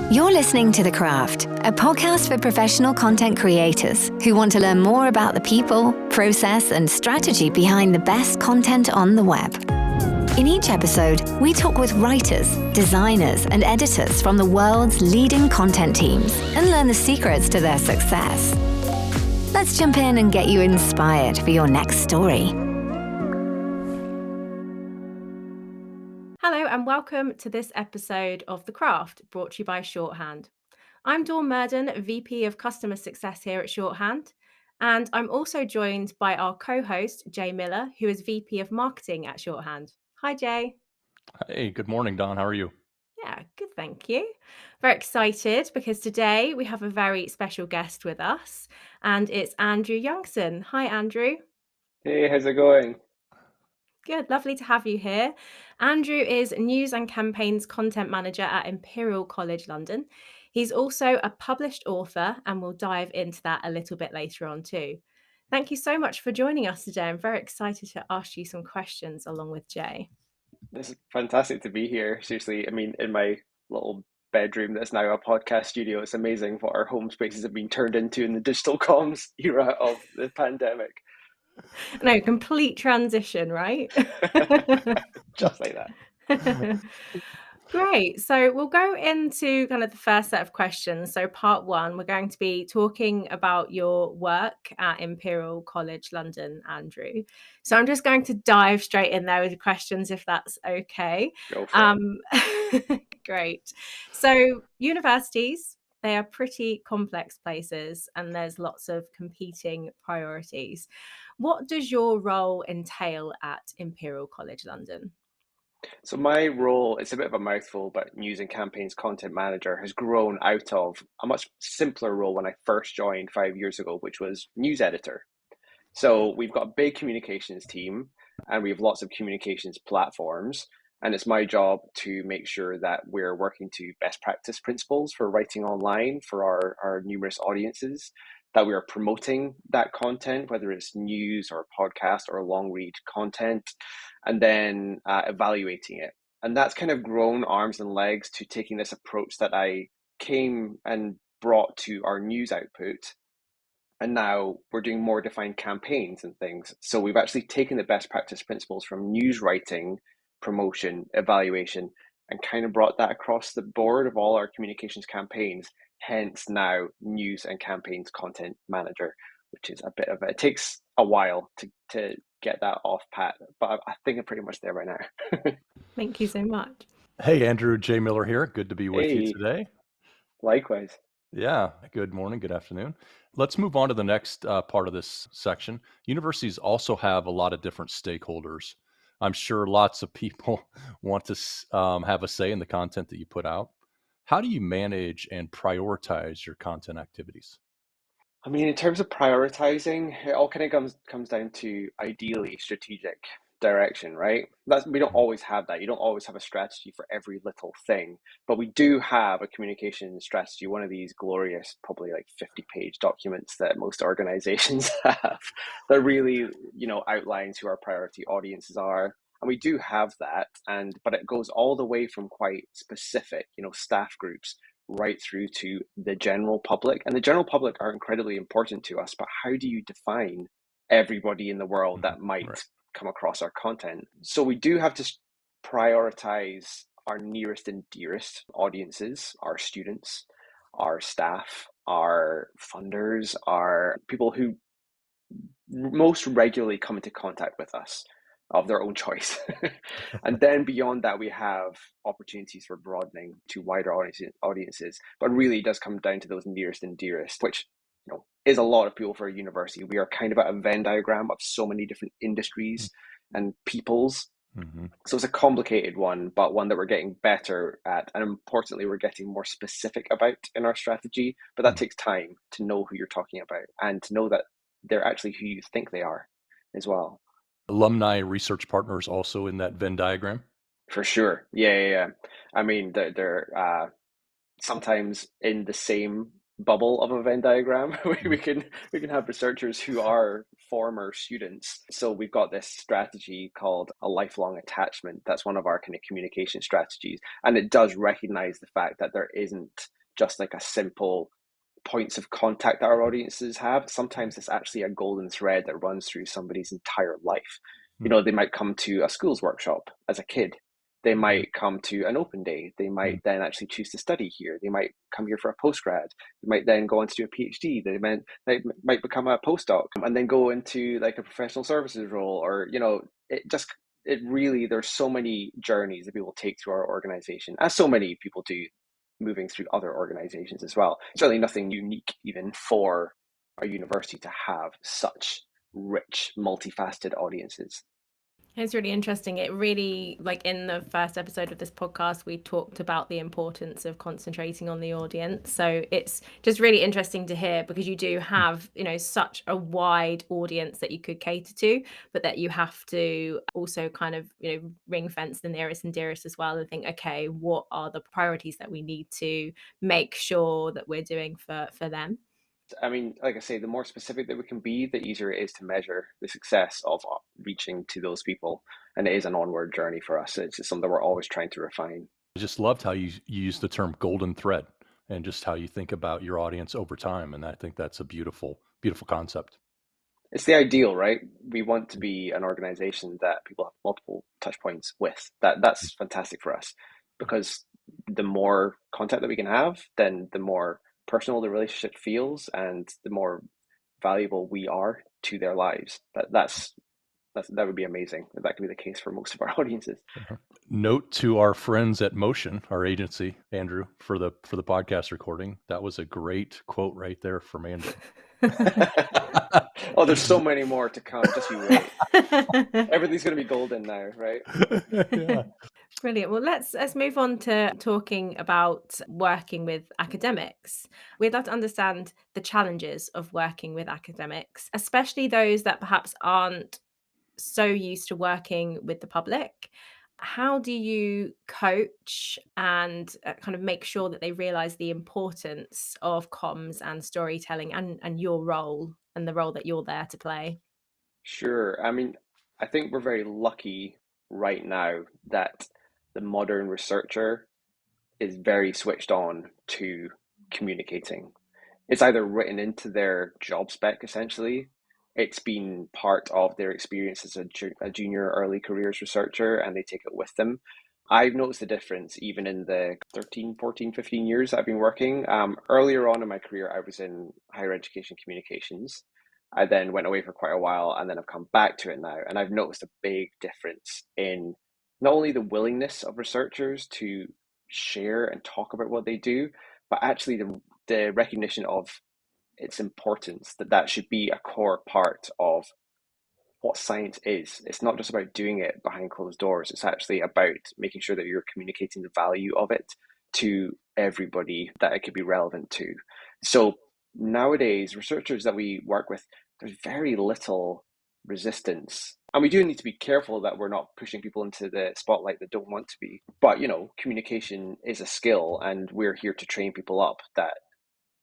You're listening to The Craft, a podcast for professional content creators who want to learn more about the people, process, and strategy behind the best content on the web. In each episode, we talk with writers, designers, and editors from the world's leading content teams and learn the secrets to their success. Let's jump in and get you inspired for your next story. Hello and welcome to this episode of The Craft, brought to you by Shorthand. I'm Dawn Murden, VP of Customer Success here at Shorthand, and I'm also joined by our co-host, Jay Miller, who is VP of Marketing at Shorthand. Hi, Jay. Hey, good morning, Don. How are you? Yeah, good, thank you. Very excited because today we have a very special guest with us, and it's Andrew Youngson. Hi, Andrew. Hey, how's it going? Good, lovely to have you here. Andrew is News and Campaigns Content Manager at Imperial College London. He's also a published author, and we'll dive into that a little bit later on too. Thank you so much for joining us today. I'm very excited to ask you some questions along with Jay. This is fantastic to be here. Seriously, I mean, in my little bedroom that's now a podcast studio, it's amazing what our home spaces have been turned into in the digital comms era of the pandemic. No, complete transition, right? Just like that. Great. So we'll go into kind of the first set of questions. So part one, we're going to be talking about your work at Imperial College London, Andrew. So I'm just going to dive straight in there with the questions, if that's okay. Go for it. Great. So universities, they are pretty complex places and there's lots of competing priorities. What does your role entail at Imperial College London? So my role, it's a bit of a mouthful, but News and Campaigns Content Manager has grown out of a much simpler role when I first joined 5 years ago, which was News Editor. So we've got a big communications team and we have lots of communications platforms. And it's my job to make sure that we're working to best practice principles for writing online for our numerous audiences, that we are promoting that content, whether it's news or podcast or long read content, and then evaluating it. And that's kind of grown arms and legs to taking this approach that I came and brought to our news output. And now we're doing more defined campaigns and things. So we've actually taken the best practice principles from news writing, promotion, evaluation, and kind of brought that across the board of all our communications campaigns. Hence now News and Campaigns Content Manager, which is a bit of it takes a while to get that off pat, but I think I'm pretty much there right now. Thank you so much. Hey, Andrew, Jay Miller here. Good to be with Hey. you today. Likewise. Yeah, good morning, good afternoon. Let's move on to the next part of this section. Universities also have a lot of different stakeholders. I'm sure lots of people want to have a say in the content that you put out. How do you manage and prioritize your content activities? I mean, in terms of prioritizing, it all kind of comes down to ideally strategic direction, right? We don't always have that. You don't always have a strategy for every little thing, but we do have a communication strategy, one of these glorious, probably like 50-page documents that most organizations have that really, outlines who our priority audiences are. And we do have that, but it goes all the way from quite specific, staff groups right through to the general public. And the general public are incredibly important to us, but how do you define everybody in the world that might come across our content? So we do have to prioritize our nearest and dearest audiences, our students, our staff, our funders, our people who most regularly come into contact with us of their own choice. And then beyond that, we have opportunities for broadening to wider audiences, but really it does come down to those nearest and dearest, which is a lot of people for a university. We are kind of at a Venn diagram of so many different industries and peoples. So it's a complicated one, but one that we're getting better at. And importantly, we're getting more specific about in our strategy, but that takes time to know who you're talking about and to know that they're actually who you think they are as well. Alumni research partners also in that Venn diagram? For sure. Yeah. I mean, they're sometimes in the same bubble of a Venn diagram. we can have researchers who are former students. So we've got this strategy called a lifelong attachment. That's one of our kind of communication strategies. And it does recognize the fact that there isn't just like a simple points of contact that our audiences have. Sometimes it's actually a golden thread that runs through somebody's entire life. You know, they might come to a schools workshop as a kid. They might come to an open day. They might then actually choose to study here. They might come here for a postgrad. They might then go on to do a PhD. They might become a postdoc and then go into like a professional services role, or, you know, it really, there's so many journeys that people take through our organization, as so many people do moving through other organizations as well. Certainly nothing unique even for our university to have such rich, multifaceted audiences. It's really interesting. It really, like in the first episode of this podcast, we talked about the importance of concentrating on the audience. So it's just really interesting to hear, because you do have, you know, such a wide audience that you could cater to, but that you have to also kind of, you know, ring fence the nearest and dearest as well, and think, okay, what are the priorities that we need to make sure that we're doing for them? I mean, like I say, the more specific that we can be, the easier it is to measure the success of reaching to those people. And it is an onward journey for us. It's just something we're always trying to refine. I just loved how you used the term golden thread, and just how you think about your audience over time. And I think that's a beautiful, beautiful concept. It's the ideal, right? We want to be an organization that people have multiple touch points with. That's fantastic for us, because the more contact that we can have, then the more personal the relationship feels, and the more valuable we are to their lives. That would be amazing if that could be the case for most of our audiences. Note to our friends at Motion, our agency, Andrew, for the podcast recording. That was a great quote right there from Andrew. Oh, there's so many more to come. Just you wait. Everything's going to be golden now, right? Yeah. Brilliant. Well, let's move on to talking about working with academics. We'd love to understand the challenges of working with academics, especially those that perhaps aren't so used to working with the public. How do you coach and kind of make sure that they realize the importance of comms and storytelling, and your role and the role that you're there to play? Sure. I mean, I think we're very lucky right now that the modern researcher is very switched on to communicating. It's either written into their job spec, essentially. It's been part of their experience as a junior early careers researcher, and they take it with them. I've noticed the difference even in the 13, 14, 15 years I've been working. Earlier on in my career, I was in higher education communications. I then went away for quite a while, and then I've come back to it now. And I've noticed a big difference in not only the willingness of researchers to share and talk about what they do, but actually the recognition of its importance, that should be a core part of what science is. It's not just about doing it behind closed doors. It's actually about making sure that you're communicating the value of it to everybody that it could be relevant to. So nowadays, researchers that we work with, there's very little resistance. And we do need to be careful that we're not pushing people into the spotlight that don't want to be. But, you know, communication is a skill, and we're here to train people up that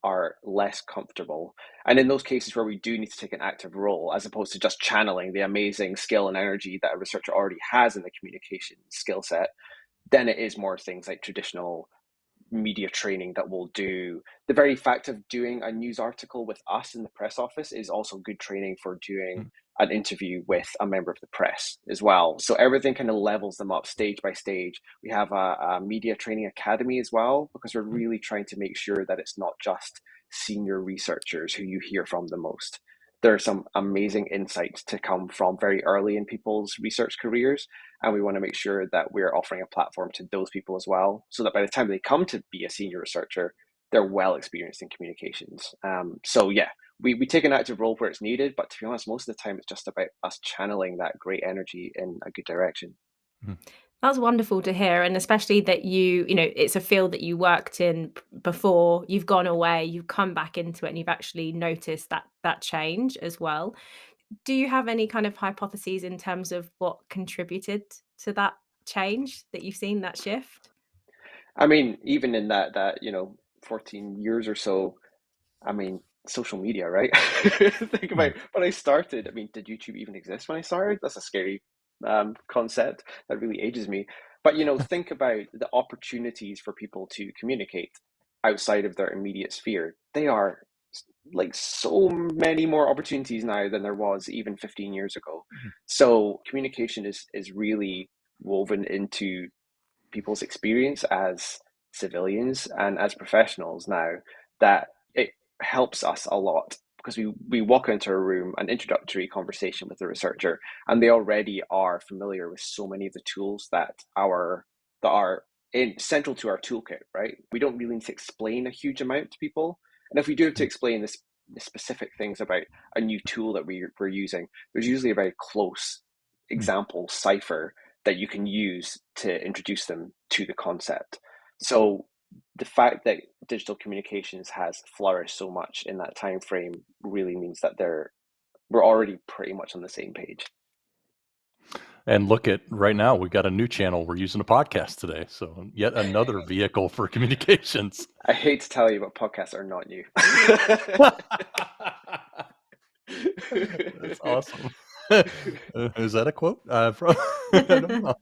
are less comfortable. And in those cases where we do need to take an active role, as opposed to just channeling the amazing skill and energy that a researcher already has in the communication skill set, then it is more things like traditional media training that we'll do. The very fact of doing a news article with us in the press office is also good training for doing an interview with a member of the press as well. So everything kind of levels them up stage by stage. We have a media training academy as well, because we're really trying to make sure that it's not just senior researchers who you hear from the most. There are some amazing insights to come from very early in people's research careers, and we want to make sure that we're offering a platform to those people as well, so that by the time they come to be a senior researcher, they're well experienced in communications. So yeah, we take an active role where it's needed, but to be honest, most of the time it's just about us channeling that great energy in a good direction. That's wonderful to hear, and especially that you know, it's a field that you worked in before, you've gone away, you've come back into it, and you've actually noticed that change as well. Do you have any kind of hypotheses in terms of what contributed to that change that you've seen, that shift? I mean, even in that 14 years or so, I mean, social media, right? Think about when I started. I mean, did YouTube even exist when I started? That's a scary concept that really ages me. But think about the opportunities for people to communicate. outside of their immediate sphere, they are like so many more opportunities now than there was even 15 years ago. So communication is really woven into people's experience as civilians and as professionals now, that it helps us a lot, because we walk into a room, an introductory conversation with the researcher, and they already are familiar with so many of the tools that are central to our toolkit, right? We don't really need to explain a huge amount to people. And if we do have to explain the specific things about a new tool that we're using, there's usually a very close example cipher that you can use to introduce them to the concept. So the fact that digital communications has flourished so much in that time frame really means that we're already pretty much on the same page. And look at right now, we've got a new channel. We're using a podcast today. So yet another vehicle for communications. I hate to tell you, but podcasts are not new. That's awesome. Is that a quote? From I don't know.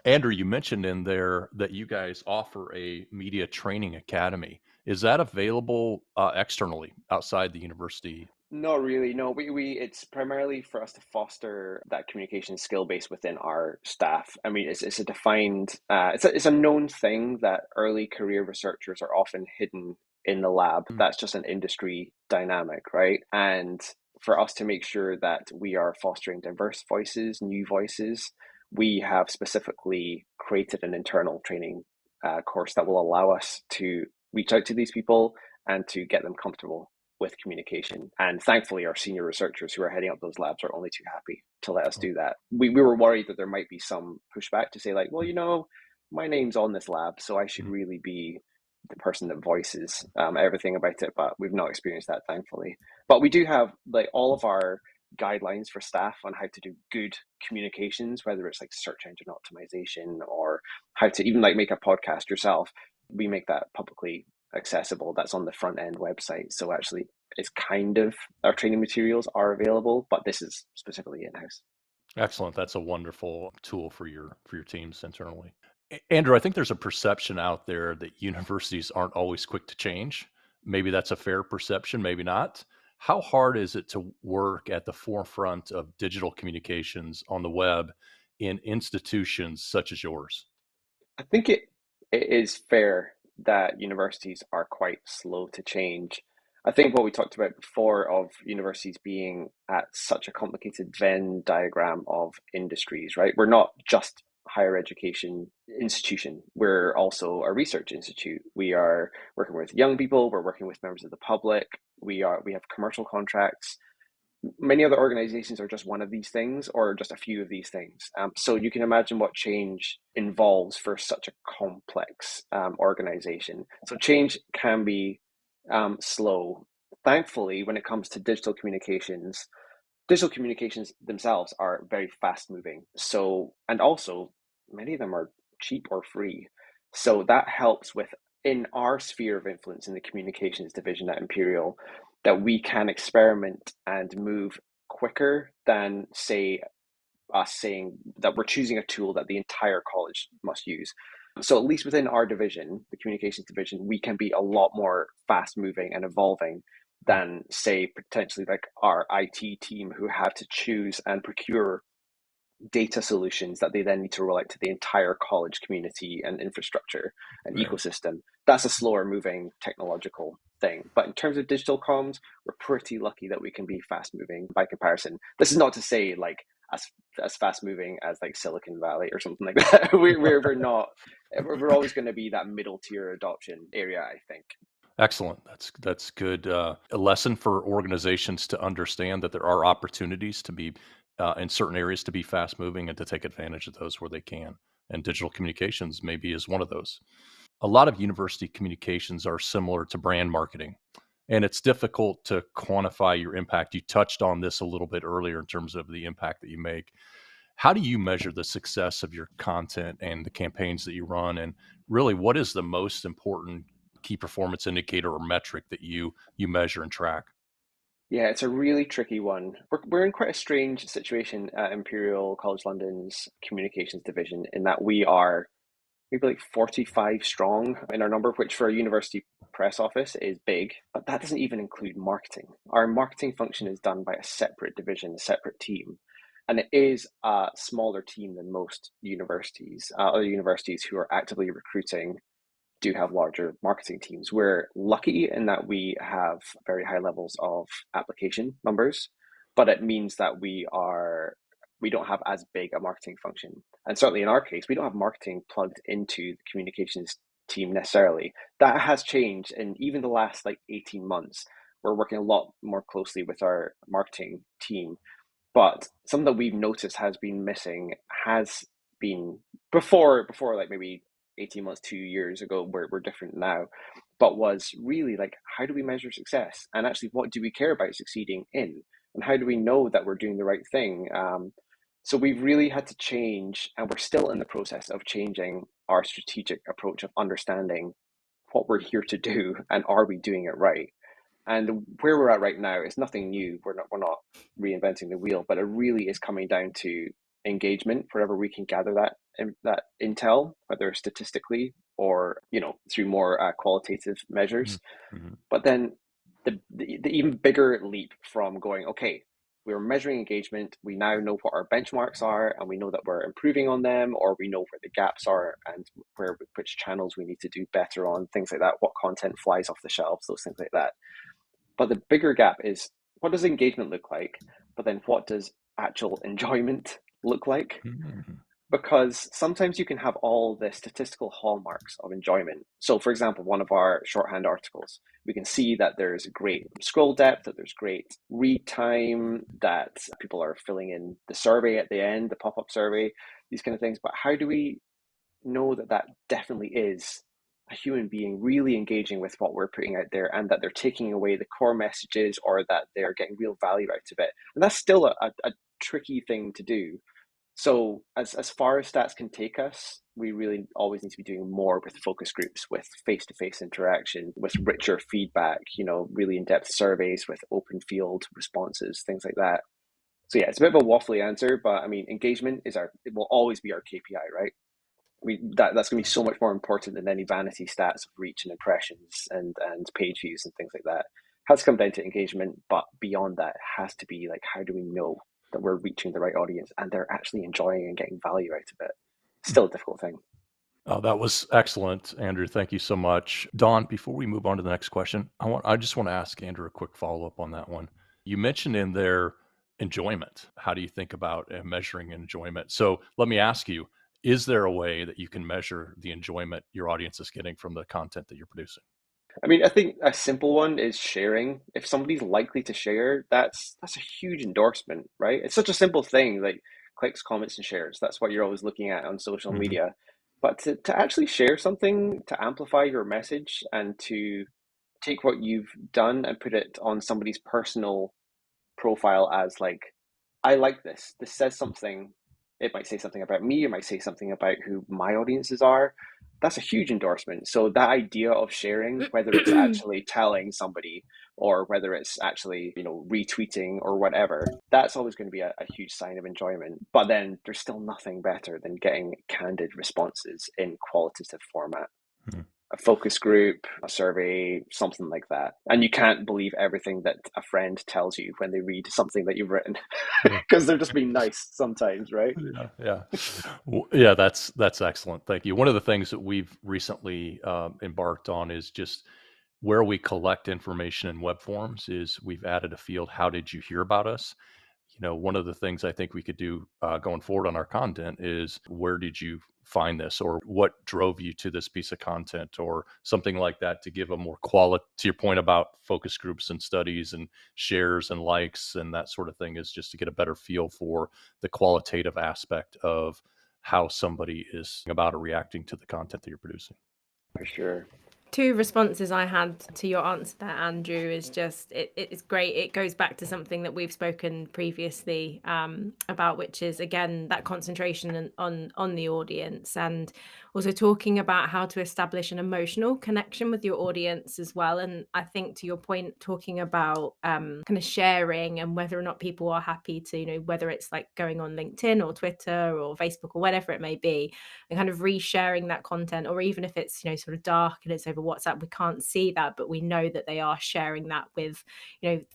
Andrew, you mentioned in there that you guys offer a media training academy. Is that available externally outside the university? Not really. No, we it's primarily for us to foster that communication skill base within our staff. I mean, it's a defined, it's a known thing that early career researchers are often hidden in the lab. That's just an industry dynamic, right? And for us to make sure that we are fostering diverse voices, new voices, we have specifically created an internal training course that will allow us to reach out to these people and to get them comfortable with communication. And thankfully, our senior researchers who are heading up those labs are only too happy to let us do that. We were worried that there might be some pushback to say, like, well, my name's on this lab, so I should really be the person that voices everything about it. But we've not experienced that, thankfully. But we do have like all of our guidelines for staff on how to do good communications, whether it's like search engine optimization or how to even like make a podcast yourself. We make that publicly accessible. That's on the front end website. So actually it's kind of, our training materials are available, but this is specifically in-house. Excellent. That's a wonderful tool for your teams internally. Andrew, I think there's a perception out there that universities aren't always quick to change. Maybe that's a fair perception, maybe not. How hard is it to work at the forefront of digital communications on the web in institutions such as yours? I think it is fair that universities are quite slow to change. I think what we talked about before of universities being at such a complicated Venn diagram of industries, right? We're not just higher education institution. We're also a research institute. We are working with young people. We're working with members of the public. We have commercial contracts. Many other organizations are just one of these things or just a few of these things. So you can imagine what change involves for such a complex organization. So change can be slow. Thankfully, when it comes to digital communications themselves are very fast moving. So, and also many of them are cheap or free. So that helps with, in our sphere of influence in the communications division at Imperial, that we can experiment and move quicker than, say, us saying that we're choosing a tool that the entire college must use. So at least within our division, the communications division, we can be a lot more fast moving and evolving than, say, potentially like our IT team who have to choose and procure data solutions that they then need to roll out to the entire college community and infrastructure and ecosystem. That's a slower moving technological thing. But in terms of digital comms, we're pretty lucky that we can be fast moving by comparison. This is not to say like as fast moving as like Silicon Valley or something like that. We're not. We're always going to be that middle tier adoption area, I think. Excellent. That's good. A lesson for organizations to understand that there are opportunities to be in certain areas to be fast moving and to take advantage of those where they can. And digital communications maybe is one of those. A lot of university communications are similar to brand marketing, and it's difficult to quantify your impact. You touched on this a little bit earlier in terms of the impact that you make. How do you measure the success of your content and the campaigns that you run? And really, what is the most important key performance indicator or metric that you measure and track? Yeah, it's a really tricky one. We're in quite a strange situation at Imperial College London's communications division in that we are maybe like 45 strong in our number, which for a university press office is big, but that doesn't even include marketing. Our marketing function is done by a separate division, a separate team. And it is a smaller team than most universities. Other universities who are actively recruiting do have larger marketing teams. We're lucky in that we have very high levels of application numbers, but it means that we don't have as big a marketing function. And certainly in our case, we don't have marketing plugged into the communications team necessarily. That has changed in even the last 18 months. We're working a lot more closely with our marketing team. But something that we've noticed has been missing has been before maybe 18 months, 2 years ago, we're different now, but was really how do we measure success? And actually, what do we care about succeeding in? And how do we know that we're doing the right thing? So we've really had to change, and we're still in the process of changing our strategic approach of understanding what we're here to do and are we doing it right? And where we're at right now is nothing new. We're not reinventing the wheel, but it really is coming down to engagement, wherever we can gather that intel, whether statistically or through more qualitative measures. Mm-hmm. But then the even bigger leap from going, okay, we're measuring engagement, we now know what our benchmarks are, and we know that we're improving on them, or we know where the gaps are and which channels we need to do better on, things like that, what content flies off the shelves, those things like that. But the bigger gap is, what does engagement look like? But then what does actual enjoyment look like? Mm-hmm. Because sometimes you can have all the statistical hallmarks of enjoyment. So for example, one of our shorthand articles, we can see that there's great scroll depth, that there's great read time, that people are filling in the survey at the end, the pop-up survey, these kind of things. But how do we know that that definitely is a human being really engaging with what we're putting out there, and that they're taking away the core messages, or that they're getting real value out of it? And that's still a tricky thing to do. So as far as stats can take us, we really always need to be doing more with focus groups, with face-to-face interaction, with richer feedback, really in-depth surveys with open field responses, things like that. So yeah, it's a bit of a waffly answer, but I mean, engagement it will always be our KPI, right? That's going to be so much more important than any vanity stats of reach and impressions and page views and things like that. It has to come down to engagement, but beyond that, it has to be how do we know that we're reaching the right audience and they're actually enjoying and getting value out of it? Still a difficult thing. That was excellent, Andrew. Thank you so much. Dawn, before we move on to the next question, I just want to ask Andrew a quick follow-up on that one. You mentioned in there enjoyment. How do you think about measuring enjoyment? So let me ask you, is there a way that you can measure the enjoyment your audience is getting from the content that you're producing? I mean, I think a simple one is sharing. If somebody's likely to share, that's a huge endorsement, right? It's such a simple thing, like clicks, comments, and shares. That's what you're always looking at on social Mm-hmm. media. But to actually share something, to amplify your message, and to take what you've done and put it on somebody's personal profile as I like this. This says something. It might say something about me. It might say something about who my audiences are. That's a huge endorsement. So that idea of sharing, whether it's actually telling somebody or whether it's actually, retweeting or whatever, that's always going to be a huge sign of enjoyment. But then there's still nothing better than getting candid responses in qualitative format. Mm-hmm. A focus group, a survey, something like that. And you can't believe everything that a friend tells you when they read something that you've written, because they're just being nice sometimes, right? Yeah. That's excellent. Thank you. One of the things that we've recently embarked on is just where we collect information in web forms is we've added a field, how did you hear about us? One of the things I think we could do going forward on our content is, where did you find this, or what drove you to this piece of content, or something like that, to give a more quality, to your point about focus groups and studies and shares and likes and that sort of thing, is just to get a better feel for the qualitative aspect of how somebody is about or reacting to the content that you're producing. For sure. Two responses I had to your answer there, Andrew, is just it's great. It goes back to something that we've spoken previously about, which is, again, that concentration on the audience, and also talking about how to establish an emotional connection with your audience as well. And I think, to your point, talking about kind of sharing and whether or not people are happy to, whether it's going on LinkedIn or Twitter or Facebook or whatever it may be, and kind of resharing that content, or even if it's sort of dark and it's overwhelming over WhatsApp, we can't see that, but we know that they are sharing that with,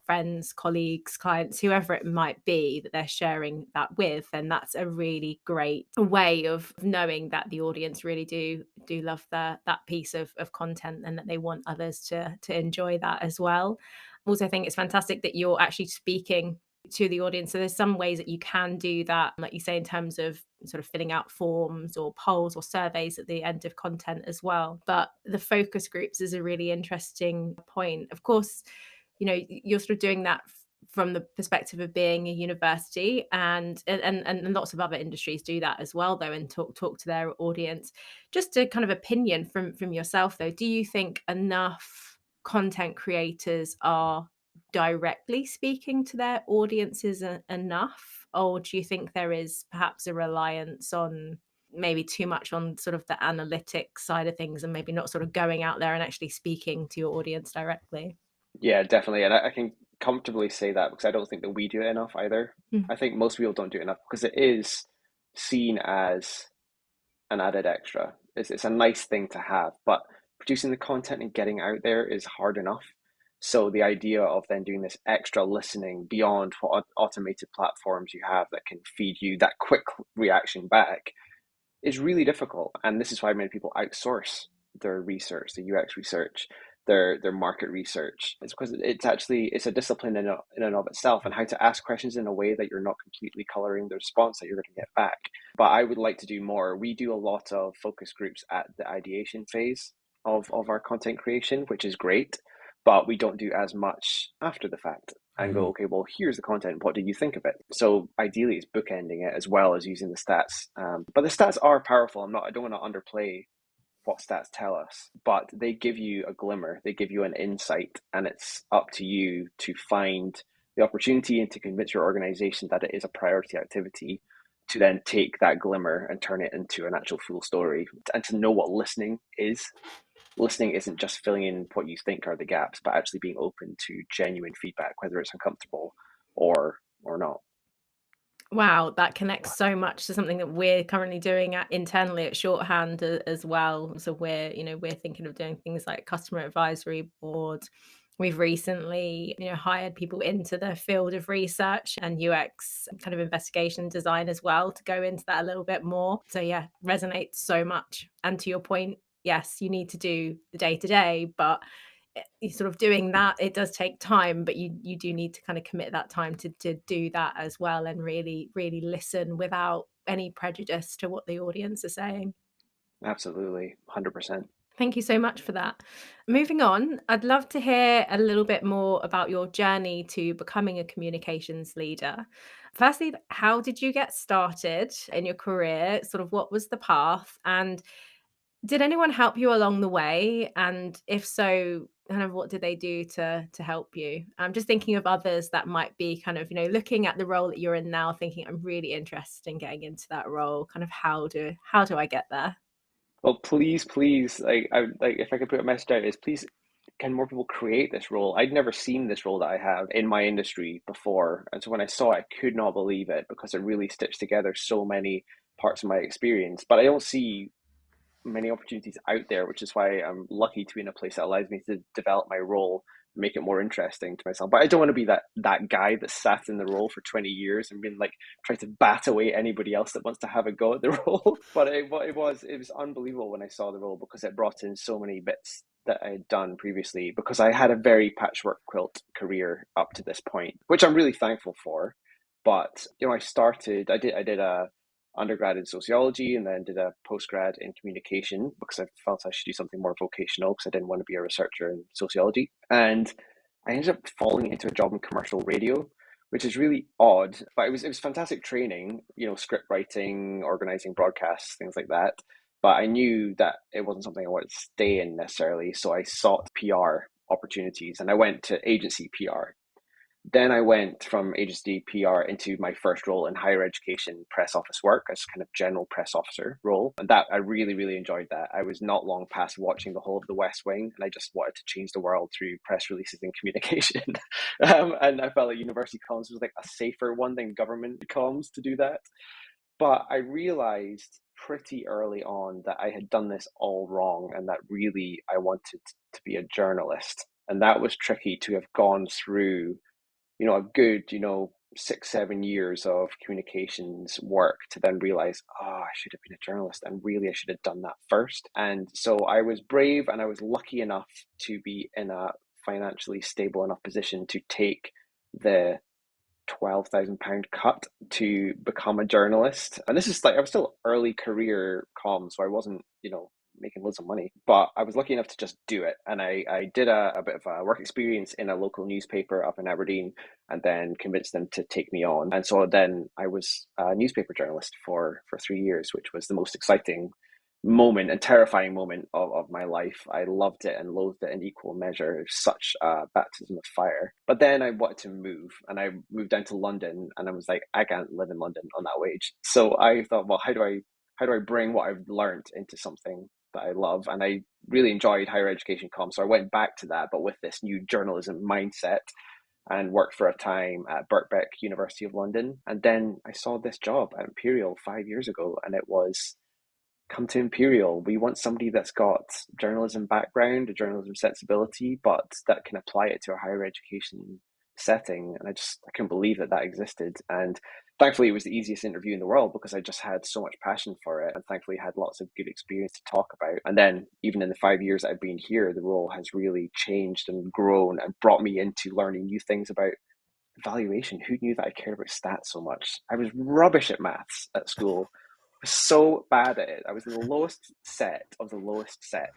friends, colleagues, clients, whoever it might be that they're sharing that with. And that's a really great way of knowing that the audience really do love that piece of content, and that they want others to enjoy that as well. Also, I think it's fantastic that you're actually speaking to the audience. So there's some ways that you can do that, like you say, in terms of sort of filling out forms or polls or surveys at the end of content as well. But the focus groups is a really interesting point. Of course, you're sort of doing that from the perspective of being a university, and lots of other industries do that as well, though, and talk to their audience. Just a kind of opinion from yourself, though, do you think enough content creators are directly speaking to their audiences enough, or do you think there is perhaps a reliance on maybe too much on sort of the analytics side of things, and maybe not sort of going out there and actually speaking to your audience directly? Yeah, definitely. And I can comfortably say that because I don't think that we do it enough either. I think most people don't do it enough because it is seen as an added extra. It's a nice thing to have, but producing the content and getting out there is hard enough. So the idea of then doing this extra listening beyond what automated platforms you have that can feed you that quick reaction back is really difficult. And this is why many people outsource their research, the UX research, their market research. It's because it's a discipline in and of itself, and how to ask questions in a way that you're not completely coloring the response that you're going to get back. But I would like to do more. We do a lot of focus groups at the ideation phase of our content creation, which is great, but we don't do as much after the fact and go, okay, well, here's the content. What did you think of it? So ideally, it's bookending it as well as using the stats. But the stats are powerful. I don't want to underplay what stats tell us, but they give you a glimmer, they give you an insight, and it's up to you to find the opportunity and to convince your organization that it is a priority activity, to then take that glimmer and turn it into an actual full story, and to know what listening is. Listening isn't just filling in what you think are the gaps, but actually being open to genuine feedback, whether it's uncomfortable or not. Wow, that connects so much to something that we're currently doing internally at Shorthand as well. So we're thinking of doing things like customer advisory boards. We've recently, hired people into the field of research and UX kind of investigation design as well, to go into that a little bit more. So yeah, resonates so much. And to your point, yes, you need to do the day to day, but sort of doing that, it does take time, but you do need to kind of commit that time to do that as well, and really listen without any prejudice to what the audience are saying. Absolutely, 100%. Thank you so much for that. Moving on, I'd love to hear a little bit more about your journey to becoming a communications leader. Firstly, how did you get started in your career? Sort of what was the path, and did anyone help you along the way? And if so, kind of what did they do to help you? I'm just thinking of others that might be kind of, looking at the role that you're in now, thinking I'm really interested in getting into that role. Kind of how do I get there? Well, please, if I could put a message out, is please, can more people create this role? I'd never seen this role that I have in my industry before. And so when I saw it, I could not believe it, because it really stitched together so many parts of my experience. But I don't see many opportunities out there, which is why I'm lucky to be in a place that allows me to develop my role, make it more interesting to myself. But I don't want to be that guy that sat in the role for 20 years and been like trying to bat away anybody else that wants to have a go at the role. But it was unbelievable when I saw the role, because it brought in so many bits that I had done previously, because I had a very patchwork quilt career up to this point, which I'm really thankful for. But I did a undergrad in sociology, and then did a postgrad in communication, because I felt I should do something more vocational, because I didn't want to be a researcher in sociology. And I ended up falling into a job in commercial radio, which is really odd, but it was fantastic training, script writing, organizing broadcasts, things like that. But I knew that it wasn't something I wanted to stay in necessarily, so I sought PR opportunities, and I went to agency PR. Then I went from agency PR into my first role in higher education press office work, as kind of general press officer role. And that, I really, really enjoyed that. I was not long past watching the whole of the West Wing, and I just wanted to change the world through press releases and communication. And I felt like university comms was like a safer one than government comms to do that. But I realized pretty early on that I had done this all wrong and that really I wanted to be a journalist. And that was tricky to have gone through, a good, 6, 7 years of communications work to then realize, I should have been a journalist and really I should have done that first. And so I was brave and I was lucky enough to be in a financially stable enough position to take the £12,000 cut to become a journalist. And this is I was still early career comms, so I wasn't, making loads of money, but I was lucky enough to just do it. And I did a bit of a work experience in a local newspaper up in Aberdeen and then convinced them to take me on. And so then I was a newspaper journalist for 3 years, which was the most exciting moment and terrifying moment of my life. I loved it and loathed it in equal measure. It was such a baptism of fire. But then I wanted to move and I moved down to London and I was like, I can't live in London on that wage. So I thought, well, how do I bring what I've learned into something that I love? And I really enjoyed higher education comms. So I went back to that, but with this new journalism mindset, and worked for a time at Birkbeck, University of London. And then I saw this job at Imperial 5 years ago, and it was, come to Imperial. We want somebody that's got journalism background, a journalism sensibility, but that can apply it to a higher education setting. And I couldn't believe that existed. And thankfully, it was the easiest interview in the world because I just had so much passion for it and thankfully had lots of good experience to talk about. And then even in the 5 years I've been here, the role has really changed and grown and brought me into learning new things about evaluation. Who knew that I cared about stats so much? I was rubbish at maths at school. I was so bad at it. I was in the lowest set of the lowest set.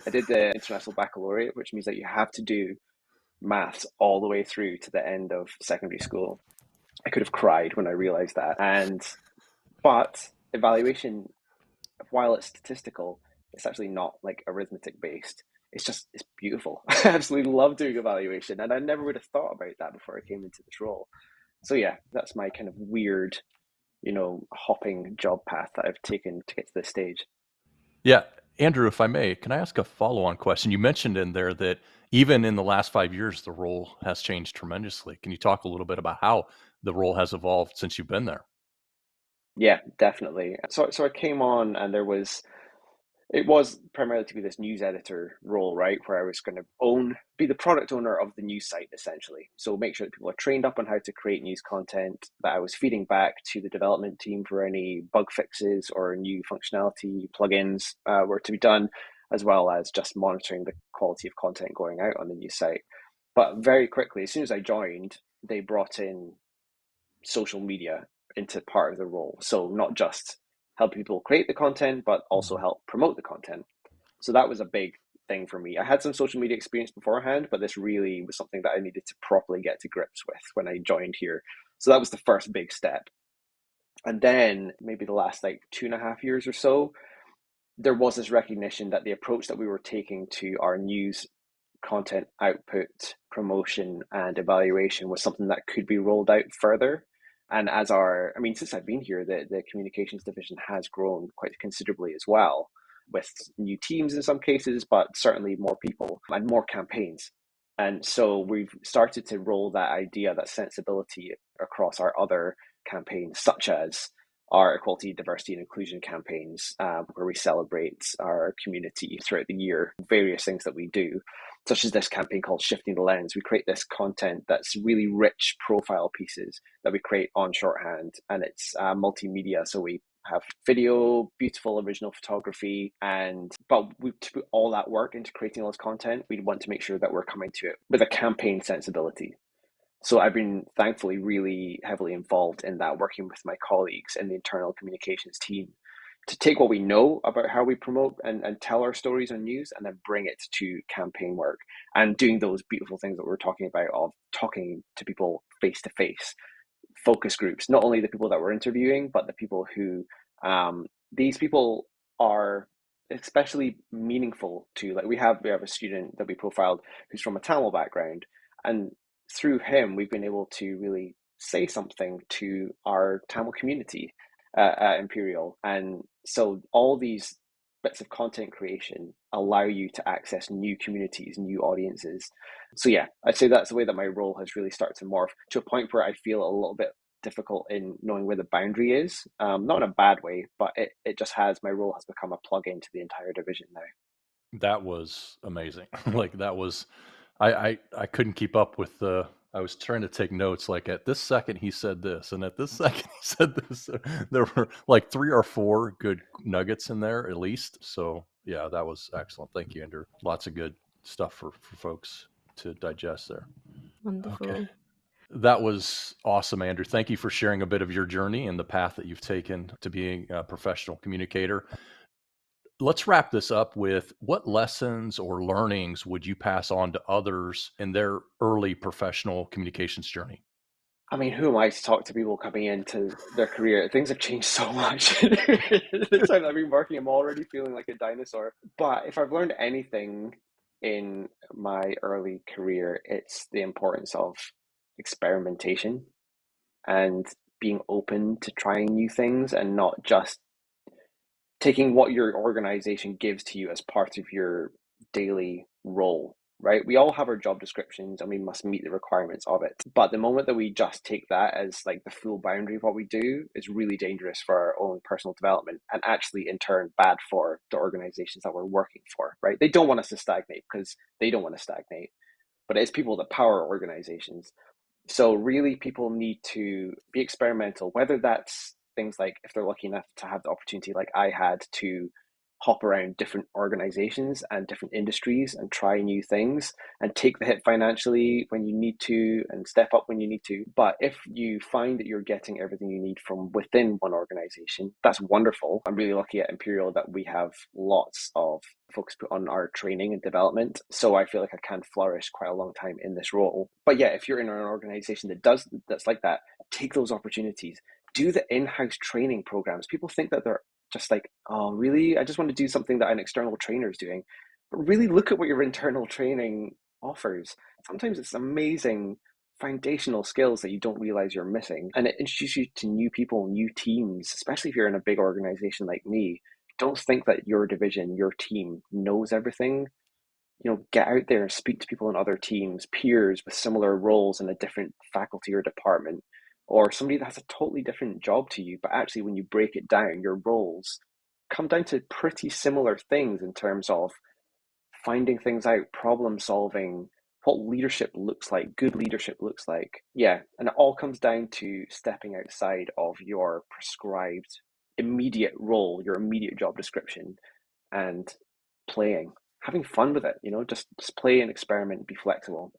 I did the International Baccalaureate, which means that you have to do maths all the way through to the end of secondary school. I could have cried when I realized that. But evaluation, while it's statistical, it's actually not like arithmetic based. It's beautiful. I absolutely love doing evaluation. And I never would have thought about that before I came into this role. So yeah, that's my kind of weird, hopping job path that I've taken to get to this stage. Yeah. Andrew, if I may, can I ask a follow-on question? You mentioned in there that even in the last 5 years, the role has changed tremendously. Can you talk a little bit about how the role has evolved since you've been there? Yeah, definitely. So I came on and it was primarily to be this news editor role, right? Where I was going to be the product owner of the news site, essentially. So make sure that people are trained up on how to create news content, that I was feeding back to the development team for any bug fixes or new functionality plugins were to be done, as well as just monitoring the quality of content going out on the news site. But very quickly, as soon as I joined, they brought in social media into part of the role. So not just help people create the content, but also help promote the content. So that was a big thing for me. I had some social media experience beforehand, but this really was something that I needed to properly get to grips with when I joined here. So that was the first big step. And then maybe the last 2.5 years or so, there was this recognition that the approach that we were taking to our news content output, promotion, and evaluation was something that could be rolled out further. And since I've been here, the communications division has grown quite considerably as well, with new teams in some cases, but certainly more people and more campaigns. And so we've started to roll that idea, that sensibility across our other campaigns, such as our equality, diversity, and inclusion campaigns, where we celebrate our community throughout the year, various things that we do, such as this campaign called Shifting the Lens. We create this content that's really rich profile pieces that we create on Shorthand, and it's multimedia. So we have video, beautiful original photography, but to put all that work into creating all this content, we want to make sure that we're coming to it with a campaign sensibility. So I've been thankfully really heavily involved in that, working with my colleagues in the internal communications team to take what we know about how we promote and tell our stories on news and then bring it to campaign work and doing those beautiful things that we're talking about, of talking to people face to face, focus groups, not only the people that we're interviewing, but the people who these people are especially meaningful to. Like we have a student that we profiled who's from a Tamil background, and through him we've been able to really say something to our Tamil community at Imperial. And so all these bits of content creation allow you to access new communities, new audiences. So yeah, I'd say that's the way that my role has really started to morph to a point where I feel a little bit difficult in knowing where the boundary is. Not in a bad way, but it just has, my role has become a plug into the entire division now. That was amazing. Like that was, I couldn't keep up with the. I was trying to take notes. Like at this second he said this, and at this second he said this. There were like 3 or 4 good nuggets in there at least. So yeah, that was excellent. Thank you, Andrew. Lots of good stuff for folks to digest there. Wonderful. Okay. That was awesome, Andrew. Thank you for sharing a bit of your journey and the path that you've taken to being a professional communicator. Let's wrap this up with what lessons or learnings would you pass on to others in their early professional communications journey? I mean, who am I to talk to people coming into their career? Things have changed so much. The time I've been working, I'm already feeling like a dinosaur. But if I've learned anything in my early career, it's the importance of experimentation and being open to trying new things and not just taking what your organization gives to you as part of your daily role, right? We all have our job descriptions and we must meet the requirements of it. But the moment that we just take that as like the full boundary of what we do is really dangerous for our own personal development and actually in turn bad for the organizations that we're working for, right? They don't want us to stagnate because they don't want to stagnate, but it's people that power organizations. So really people need to be experimental, whether that's things like if they're lucky enough to have the opportunity like I had to hop around different organizations and different industries and try new things and take the hit financially when you need to and step up when you need to. But if you find that you're getting everything you need from within one organization, that's wonderful. I'm really lucky at Imperial that we have lots of focus put on our training and development. So I feel like I can flourish quite a long time in this role. But yeah, if you're in an organization that's like that, take those opportunities. Do the in-house training programs. People think that they're just like, oh, really? I just want to do something that an external trainer is doing. But really look at what your internal training offers. Sometimes it's amazing foundational skills that you don't realize you're missing. And it introduces you to new people, new teams, especially if you're in a big organization like me. Don't think that your division, your team knows everything. Get out there and speak to people in other teams, peers with similar roles in a different faculty or department, or somebody that has a totally different job to you. But actually, when you break it down, your roles come down to pretty similar things in terms of finding things out, problem solving, what leadership looks like, good leadership looks like. Yeah. And it all comes down to stepping outside of your prescribed immediate role, your immediate job description, and having fun with it, just play and experiment and be flexible.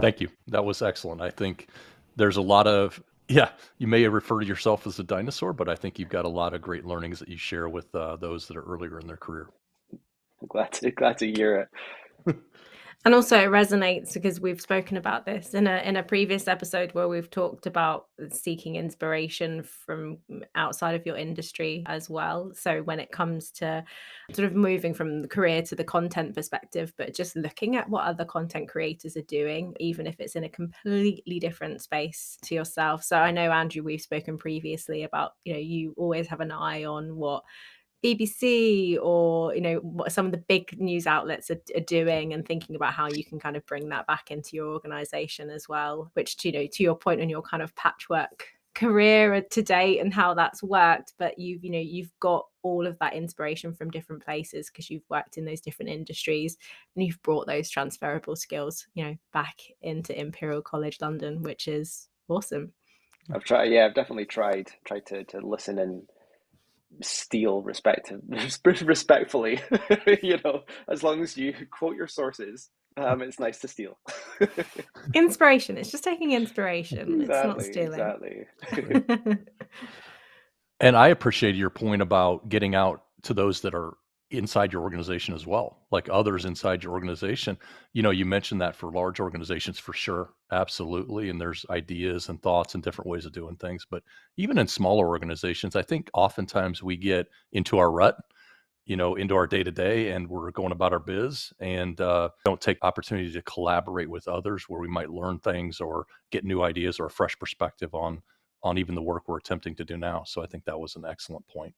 Thank you. That was excellent. I think there's a lot of, yeah, you may refer to yourself as a dinosaur, but I think you've got a lot of great learnings that you share with those that are earlier in their career. I'm glad to hear it. And also it resonates because we've spoken about this in a previous episode where we've talked about seeking inspiration from outside of your industry as well. So when it comes to sort of moving from the career to the content perspective, but just looking at what other content creators are doing, even if it's in a completely different space to yourself. So I know, Andrew, we've spoken previously about, you always have an eye on what BBC or what some of the big news outlets are doing, and thinking about how you can kind of bring that back into your organization as well, which to your point on your kind of patchwork career to date and how that's worked, but you've got all of that inspiration from different places because you've worked in those different industries and you've brought those transferable skills back into Imperial College London, which is awesome. I've definitely tried to listen and steal respectfully. As long as you quote your sources, it's nice to steal. Inspiration. It's just taking inspiration. Exactly, It's not stealing. exactly. And I appreciate your point about getting out to those that are inside your organization as well, like others inside your organization. You mentioned that for large organizations for sure. Absolutely. And there's ideas and thoughts and different ways of doing things. But even in smaller organizations, I think oftentimes we get into our rut, into our day to day, and we're going about our biz and don't take opportunity to collaborate with others where we might learn things or get new ideas or a fresh perspective on even the work we're attempting to do now. So I think that was an excellent point.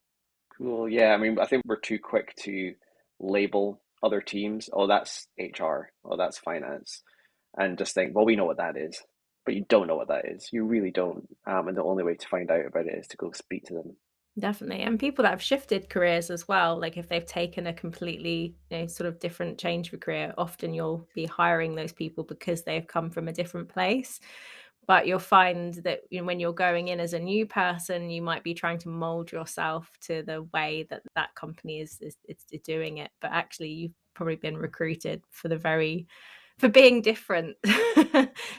Cool. Yeah. I mean, I think we're too quick to label other teams. Oh, that's HR. Oh, that's finance. And just think, well, we know what that is. but you don't know what that is. You really don't. And the only way to find out about it is to go speak to them. Definitely. And people that have shifted careers as well, like if they've taken a completely, sort of different change of career, often you'll be hiring those people because they've come from a different place. But you'll find that when you're going in as a new person, you might be trying to mold yourself to the way that that company is doing it. But actually, you've probably been recruited for being different.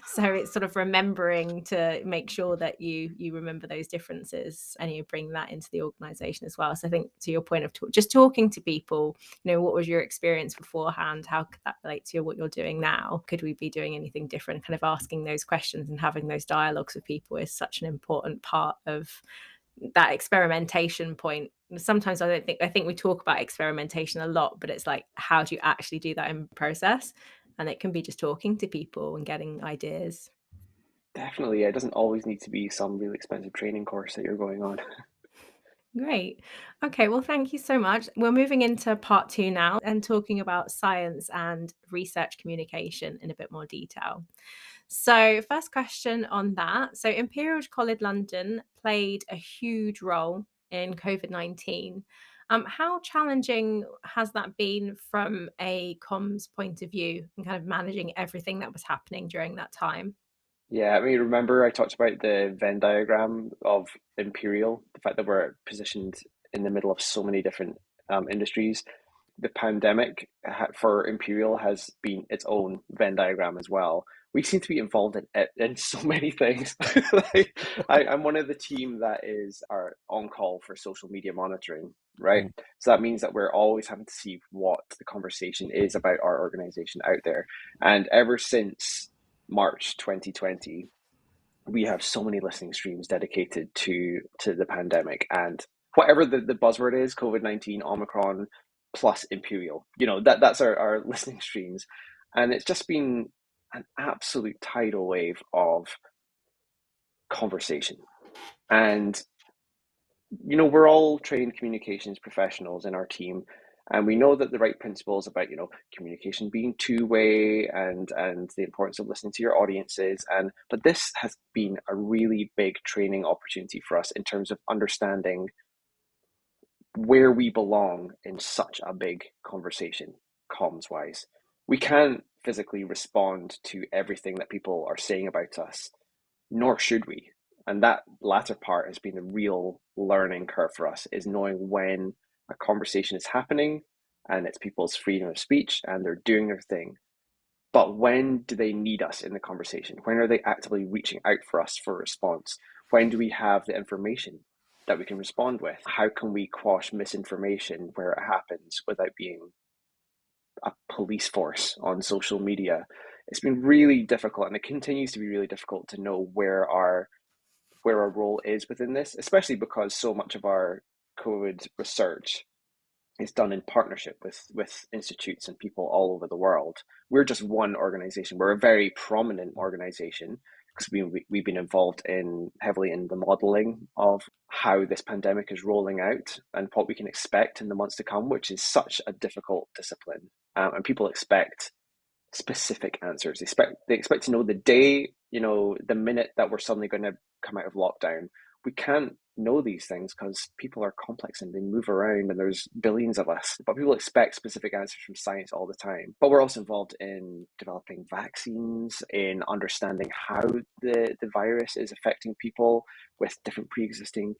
So it's sort of remembering to make sure that you remember those differences and you bring that into the organization as well. So I think to your point of just talking to people, what was your experience beforehand? How could that relate to what you're doing now? Could we be doing anything different? Kind of asking those questions and having those dialogues with people is such an important part of that experimentation point. Sometimes I think we talk about experimentation a lot, but it's like, how do you actually do that in process? And it can be just talking to people and getting ideas. Definitely, it doesn't always need to be some really expensive training course that you're going on. Great. Okay, well, thank you so much. We're moving into part 2 now and talking about science and research communication in a bit more detail. So, first question on that. So, Imperial College London played a huge role in COVID-19. How challenging has that been from a comms point of view and kind of managing everything that was happening during that time? Yeah, I mean, remember I talked about the Venn diagram of Imperial, the fact that we're positioned in the middle of so many different industries. The pandemic for Imperial has been its own Venn diagram as well. We seem to be involved in so many things. Like, I'm one of the team that is our on call for social media monitoring, right? Mm. So that means that we're always having to see what the conversation is about our organization out there. And ever since March 2020, we have so many listening streams dedicated to the pandemic and whatever the buzzword is, COVID-19, Omicron, plus Imperial. That's our listening streams. And it's just been an absolute tidal wave of conversation. And we're all trained communications professionals in our team, and we know that the right principles about communication being two-way and the importance of listening to your audiences, but this has been a really big training opportunity for us in terms of understanding where we belong in such a big conversation, comms wise. We can't physically respond to everything that people are saying about us, nor should we. And that latter part has been a real learning curve for us, is knowing when a conversation is happening and it's people's freedom of speech and they're doing their thing. But when do they need us in the conversation? When are they actively reaching out for us for a response? When do we have the information that we can respond with? How can we quash misinformation where it happens without being a police force on social media? It's been really difficult, and it continues to be really difficult to know where our role is within this, especially because so much of our COVID research is done in partnership with institutes and people all over the world. We're just one organization. We're a very prominent organization because we've been involved heavily in the modeling of how this pandemic is rolling out and what we can expect in the months to come, which is such a difficult discipline. And people expect specific answers. They expect to know the day, the minute that we're suddenly going to come out of lockdown. We can't know these things because people are complex and they move around and there's billions of us. But people expect specific answers from science all the time. But we're also involved in developing vaccines, in understanding how the virus is affecting people with different pre-existing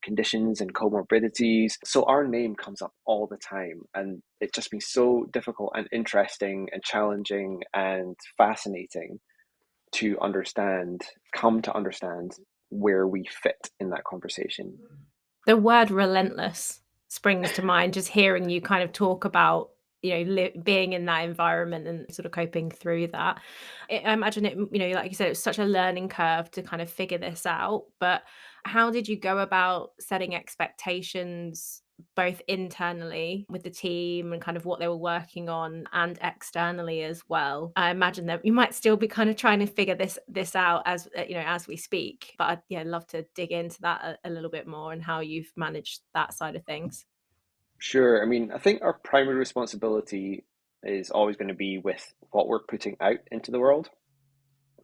conditions and comorbidities. So our name comes up all the time, and it's just been so difficult and interesting and challenging and fascinating to come to understand where we fit in that conversation. The word relentless springs to mind, just hearing you kind of talk about being in that environment and sort of coping through that. I imagine it, like you said, it's such a learning curve to kind of figure this out. But how did you go about setting expectations both internally with the team and kind of what they were working on and externally as well? I imagine that you might still be kind of trying to figure this out as as we speak, but I'd love to dig into that a little bit more and how you've managed that side of things. Sure. I mean, I think our primary responsibility is always going to be with what we're putting out into the world.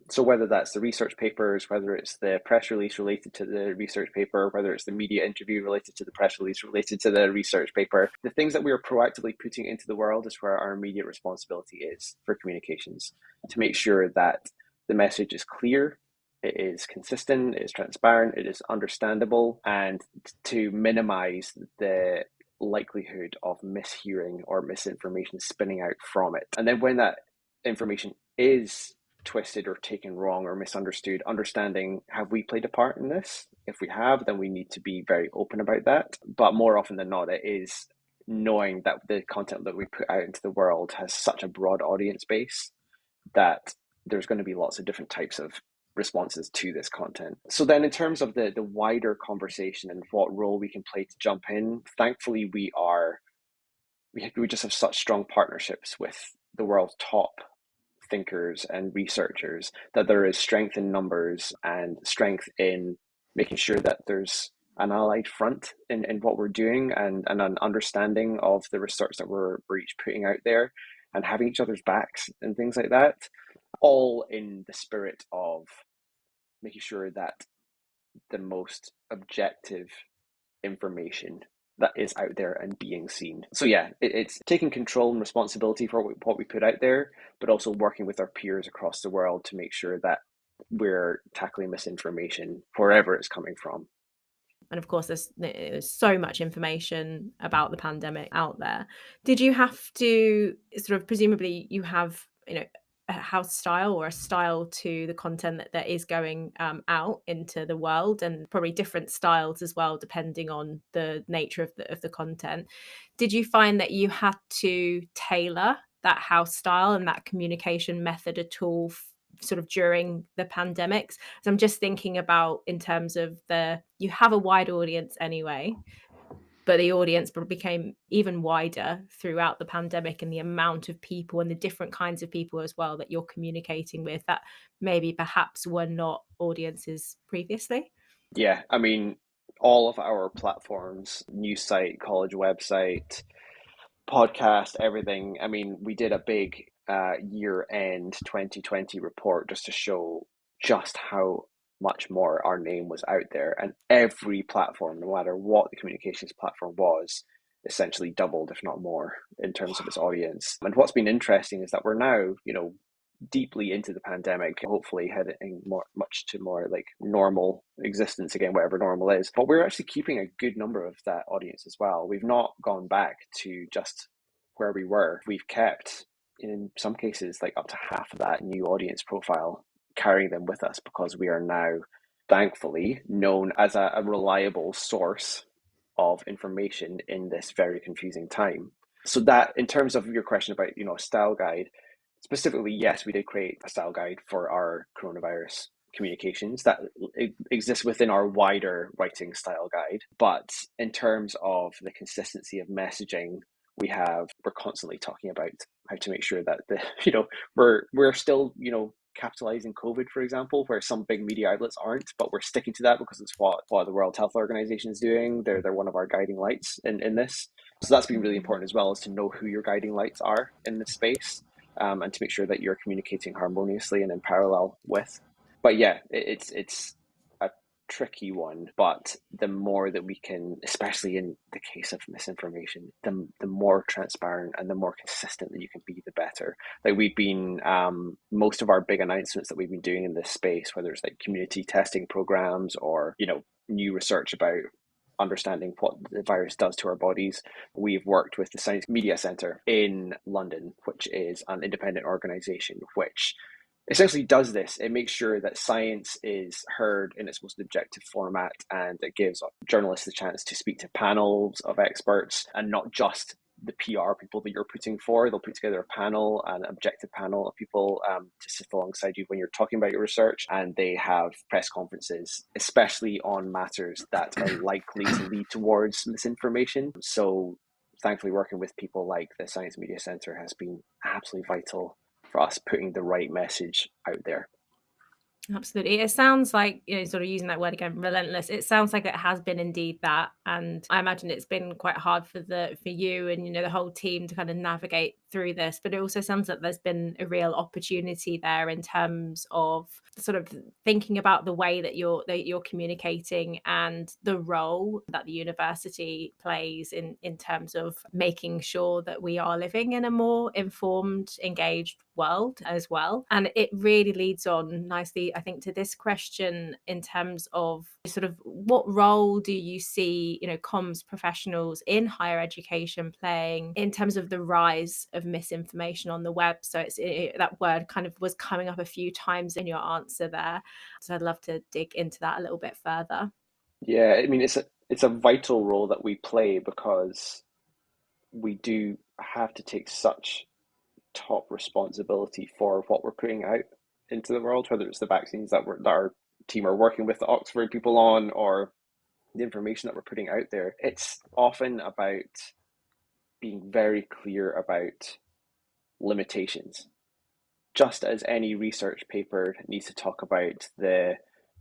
So whether that's the research papers, whether it's the press release related to the research paper, whether it's the media interview related to the press release related to the research paper, the things that we are proactively putting into the world is where our immediate responsibility is for communications, to make sure that the message is clear, it is consistent, it is transparent, it is understandable, and to minimize the likelihood of mishearing or misinformation spinning out from it. And then when that information is twisted or taken wrong or misunderstood, understanding, have we played a part in this? If we have, then we need to be very open about that. But more often than not, it is knowing that the content that we put out into the world has such a broad audience base that there's going to be lots of different types of responses to this content. So then in terms of the wider conversation and what role we can play to jump in, thankfully we just have such strong partnerships with the world's top thinkers and researchers that there is strength in numbers and strength in making sure that there's an allied front in what we're doing and an understanding of the research that we're each putting out there and having each other's backs and things like that, all in the spirit of making sure that the most objective information that is out there and being seen. So yeah, it's taking control and responsibility for what we put out there, but also working with our peers across the world to make sure that we're tackling misinformation wherever it's coming from. And of course, there's so much information about the pandemic out there. Did you have to sort of, presumably you have, a house style or a style to the content that is going out into the world, and probably different styles as well, depending on the nature of the content. Did you find that you had to tailor that house style and that communication method at all sort of during the pandemics? So I'm just thinking about, in terms of you have a wide audience anyway, but the audience became even wider throughout the pandemic, and the amount of people and the different kinds of people as well that you're communicating with that maybe perhaps were not audiences previously. Yeah, I mean, all of our platforms, news site, college website, podcast, everything. I mean, we did a big year-end 2020 report just to show just how much more our name was out there, and every platform, no matter what the communications platform was, essentially doubled, if not more, in terms of its audience. And what's been interesting is that we're now, deeply into the pandemic, hopefully heading much to more like normal existence again, whatever normal is. But we're actually keeping a good number of that audience as well. We've not gone back to just where we were. We've kept, in some cases, like up to half of that new audience profile, carrying them with us, because we are now, thankfully, known as a reliable source of information in this very confusing time. So that, in terms of your question about, a style guide, specifically, yes, we did create a style guide for our coronavirus communications that exists within our wider writing style guide. But in terms of the consistency of messaging, we're constantly talking about how to make sure that we're still, capitalizing COVID, for example, where some big media outlets aren't, but we're sticking to that because it's what the World Health Organization is doing. They're one of our guiding lights in this. So that's been really important as well, is to know who your guiding lights are in this space. And to make sure that you're communicating harmoniously and in parallel with. But yeah, it's a tricky one. But the more that we can, especially in the case of misinformation, the more transparent and the more consistent that you can be, the better. Like we've been, most of our big announcements that we've been doing in this space, whether it's like community testing programs or, new research about understanding what the virus does to our bodies, we've worked with the Science Media Centre in London, which is an independent organisation which essentially does this. It makes sure that science is heard in its most objective format, and it gives journalists the chance to speak to panels of experts and not just the PR people that you're putting for. They'll put together a panel, an objective panel of people to sit alongside you when you're talking about your research, and they have press conferences, especially on matters that are likely to lead towards misinformation. So thankfully, working with people like the Science Media Centre has been absolutely vital for us putting the right message out there. Absolutely. It sounds like, sort of using that word again, relentless. It sounds like it has been indeed that. And I imagine it's been quite hard for you and, the whole team to kind of navigate through this, but it also sounds like there's been a real opportunity there in terms of sort of thinking about the way that you're communicating and the role that the university plays in terms of making sure that we are living in a more informed, engaged world as well. And it really leads on nicely, I think, to this question in terms of sort of what role do you see, comms professionals in higher education playing in terms of the rise of misinformation on the web? So that word kind of was coming up a few times in your answer there. So I'd love to dig into that a little bit further. Yeah, I mean, it's a vital role that we play because we do have to take such top responsibility for what we're putting out into the world, whether it's the vaccines that our team are working with the Oxford people on, or the information that we're putting out there. It's often about being very clear about limitations. Just as any research paper needs to talk about the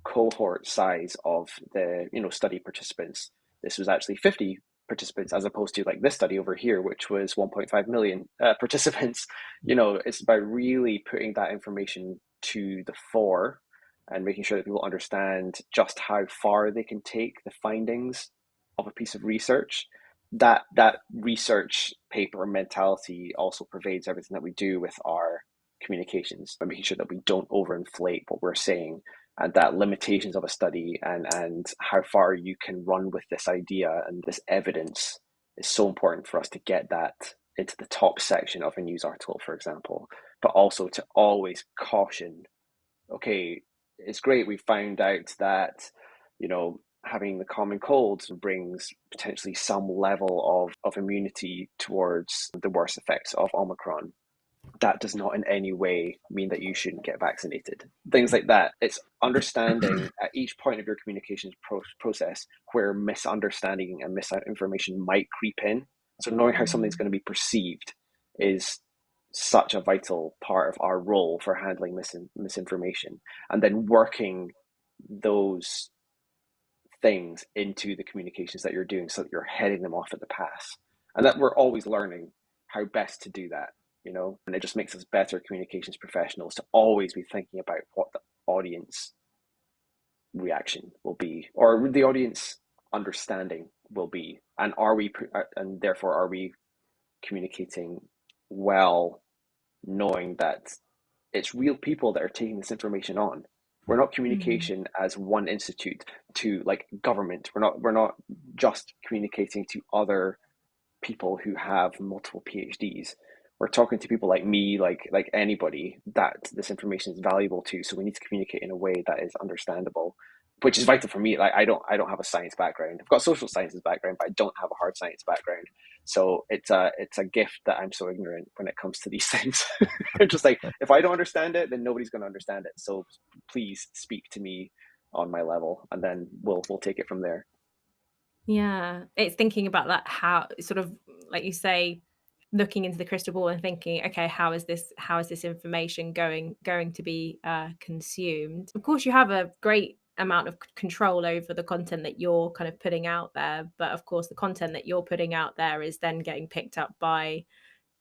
cohort size of the study participants. This was actually 50 participants as opposed to like this study over here, which was 1.5 million participants. It's about really putting that information to the fore and making sure that people understand just how far they can take the findings of a piece of research. That research paper mentality also pervades everything that we do with our communications, by making sure that we don't overinflate what we're saying, and that limitations of a study and how far you can run with this idea and this evidence is so important for us to get that into the top section of a news article, for example, but also to always caution, okay, it's great we found out that having the common cold brings potentially some level of immunity towards the worst effects of Omicron. That does not in any way mean that you shouldn't get vaccinated. Things like that. It's understanding at each point of your communications process where misunderstanding and misinformation might creep in. So knowing how something's going to be perceived is such a vital part of our role for handling misinformation, and then working those things into the communications that you're doing so that you're heading them off at the pass, and that we're always learning how best to do that, and it just makes us better communications professionals to always be thinking about what the audience reaction will be, or the audience understanding will be, and therefore are we communicating well, knowing that it's real people that are taking this information on. We're not communication as one institute to like government. We're not just communicating to other people who have multiple PhDs. We're talking to people like me, like anybody that this information is valuable to. So we need to communicate in a way that is understandable, which is vital for me. Like I don't have a science background. I've got a social sciences background, but I don't have a hard science background. So it's a gift that I'm so ignorant when it comes to these things. I'm just like, if I don't understand it, then nobody's going to understand it. So please speak to me on my level, and then we'll take it from there. Yeah, it's thinking about that, how sort of like you say, looking into the crystal ball and thinking, okay, how is this information going to be consumed? Of course, you have a great amount of control over the content that you're kind of putting out there, but of course, the content that you're putting out there is then getting picked up by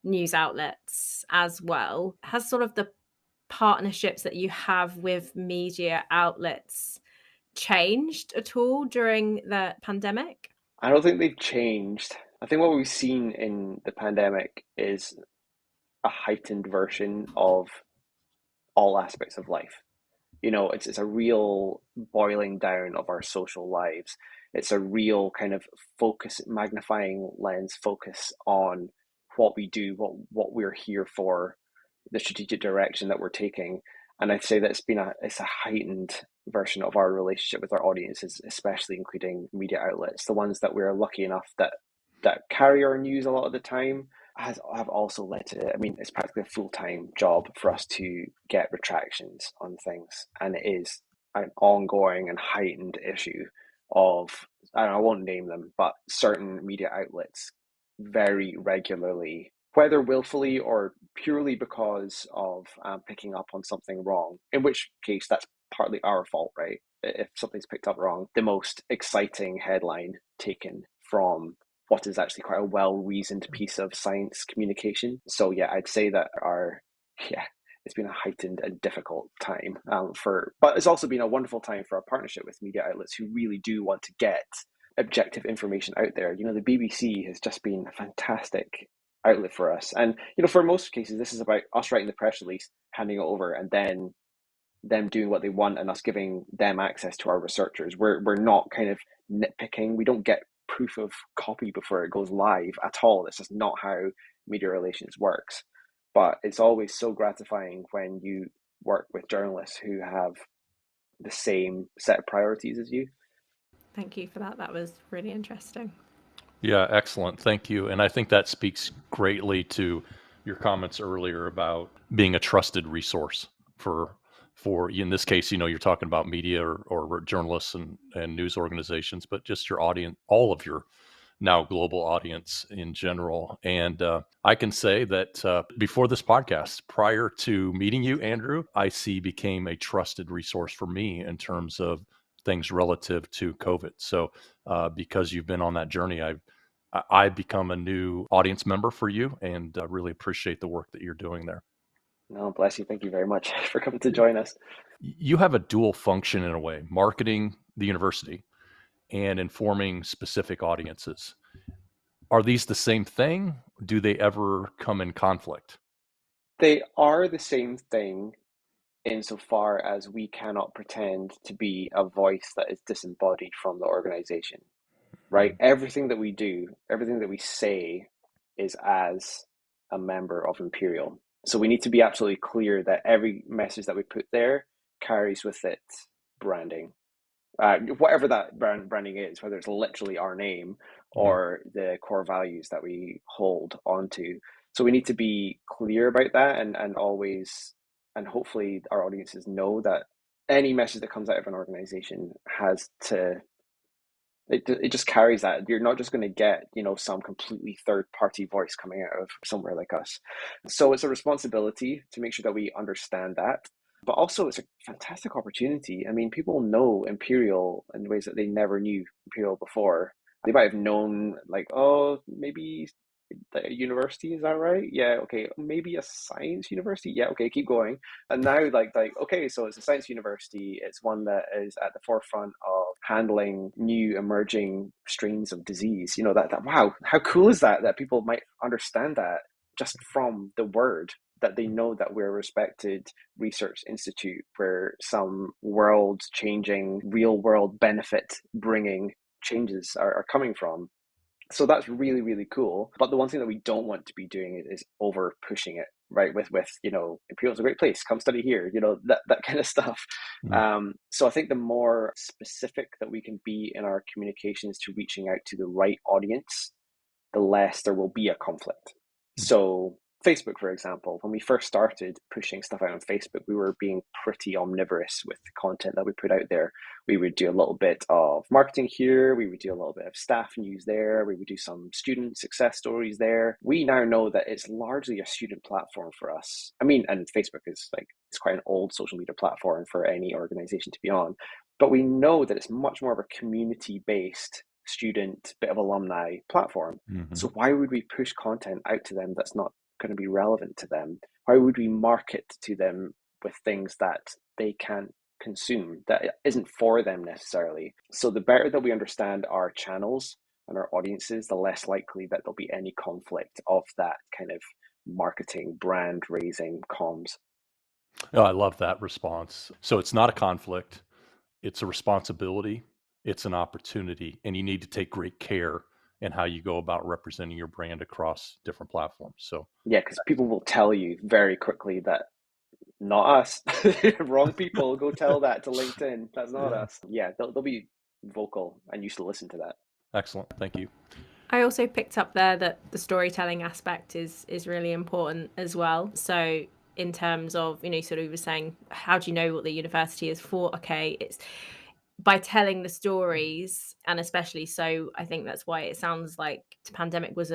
news outlets as well. Has sort of the partnerships that you have with media outlets changed at all during the pandemic? I don't think they've changed. I think what we've seen in the pandemic is a heightened version of all aspects of life. It's a real boiling down of our social lives. It's a real kind of magnifying lens focus on what we do, what we're here for, the strategic direction that we're taking. And I'd say that it's a heightened version of our relationship with our audiences, especially including media outlets, the ones that we're lucky enough that carry our news a lot of the time, have also led to, I mean, it's practically a full-time job for us to get retractions on things. And it is an ongoing and heightened issue of, I won't name them, but certain media outlets very regularly, whether willfully or purely because of picking up on something wrong, in which case that's partly our fault, right? If something's picked up wrong, the most exciting headline taken from what is actually quite a well-reasoned piece of science communication. So yeah, I'd say that it's been a heightened and difficult time but it's also been a wonderful time for our partnership with media outlets who really do want to get objective information out there. The BBC has just been a fantastic outlet for us. And, for most cases, this is about us writing the press release, handing it over, and then them doing what they want and us giving them access to our researchers. We're not kind of nitpicking. We don't get proof of copy before it goes live at all. This is not how media relations works. But it's always so gratifying when you work with journalists who have the same set of priorities as you. Thank you for that. That was really interesting. Yeah, excellent. Thank you. And I think that speaks greatly to your comments earlier about being a trusted resource for in this case, you're talking about media or journalists and news organizations, but just your audience, all of your now global audience in general. And I can say that before this podcast, prior to meeting you, Andrew, IC became a trusted resource for me in terms of things relative to COVID. So because you've been on that journey, I've become a new audience member for you, and really appreciate the work that you're doing there. No, bless you. Thank you very much for coming to join us. You have a dual function in a way, marketing the university and informing specific audiences. Are these the same thing? Do they ever come in conflict? They are the same thing insofar as we cannot pretend to be a voice that is disembodied from the organization, right? Everything that we do, everything that we say is as a member of Imperial. So we need to be absolutely clear that every message that we put there carries with it branding. Whatever that branding is, whether it's literally our name or the core values that we hold onto. So we need to be clear about that and always, and hopefully our audiences know that any message that comes out of an organization has to, it just carries that. You're not just going to get, some completely third-party voice coming out of somewhere like us. So it's a responsibility to make sure that we understand that. But also it's a fantastic opportunity. I mean, people know Imperial in ways that they never knew Imperial before. They might have known, like, oh, maybe a university, is that right? Yeah, okay. Maybe a science university. Yeah, okay, keep going. And now like okay, so it's a science university. It's one that is at the forefront of handling new emerging strains of disease. That wow, how cool is that people might understand that just from the word, that they know that we're a respected research institute where some world-changing, real-world benefit-bringing changes are coming from. So that's really, really cool. But the one thing that we don't want to be doing is over pushing it, right? With Imperial's a great place, come study here, that kind of stuff. So I think the more specific that we can be in our communications to reaching out to the right audience, the less there will be a conflict. So Facebook, for example, when we first started pushing stuff out on Facebook, we were being pretty omnivorous with the content that we put out there. We would do a little bit of marketing here, we would do a little bit of staff news there, we would do some student success stories there. We now know that it's largely a student platform for us. I mean, and Facebook is it's quite an old social media platform for any organization to be on, but we know that it's much more of a community-based student, bit of alumni platform. So why would we push content out to them that's not going to be relevant to them? Why would we market to them with things that they can't consume, that isn't for them necessarily? So the better that we understand our channels and our audiences, the less likely that there'll be any conflict of that kind of marketing, brand raising comms. Oh, I love that response. So it's not a conflict, it's a responsibility, it's an opportunity, and you need to take great care in how you go about representing your brand across different platforms. So yeah, because people will tell you very quickly that not us. Wrong people. Go tell that to LinkedIn. That's not us. Yeah, they'll be vocal, and you should listen to that. Excellent. Thank you. I also picked up there that the storytelling aspect is really important as well. So in terms of, sort of you were saying, how do you know what the university is for? Okay, it's by telling the stories, and especially so I think that's why it sounds like the pandemic was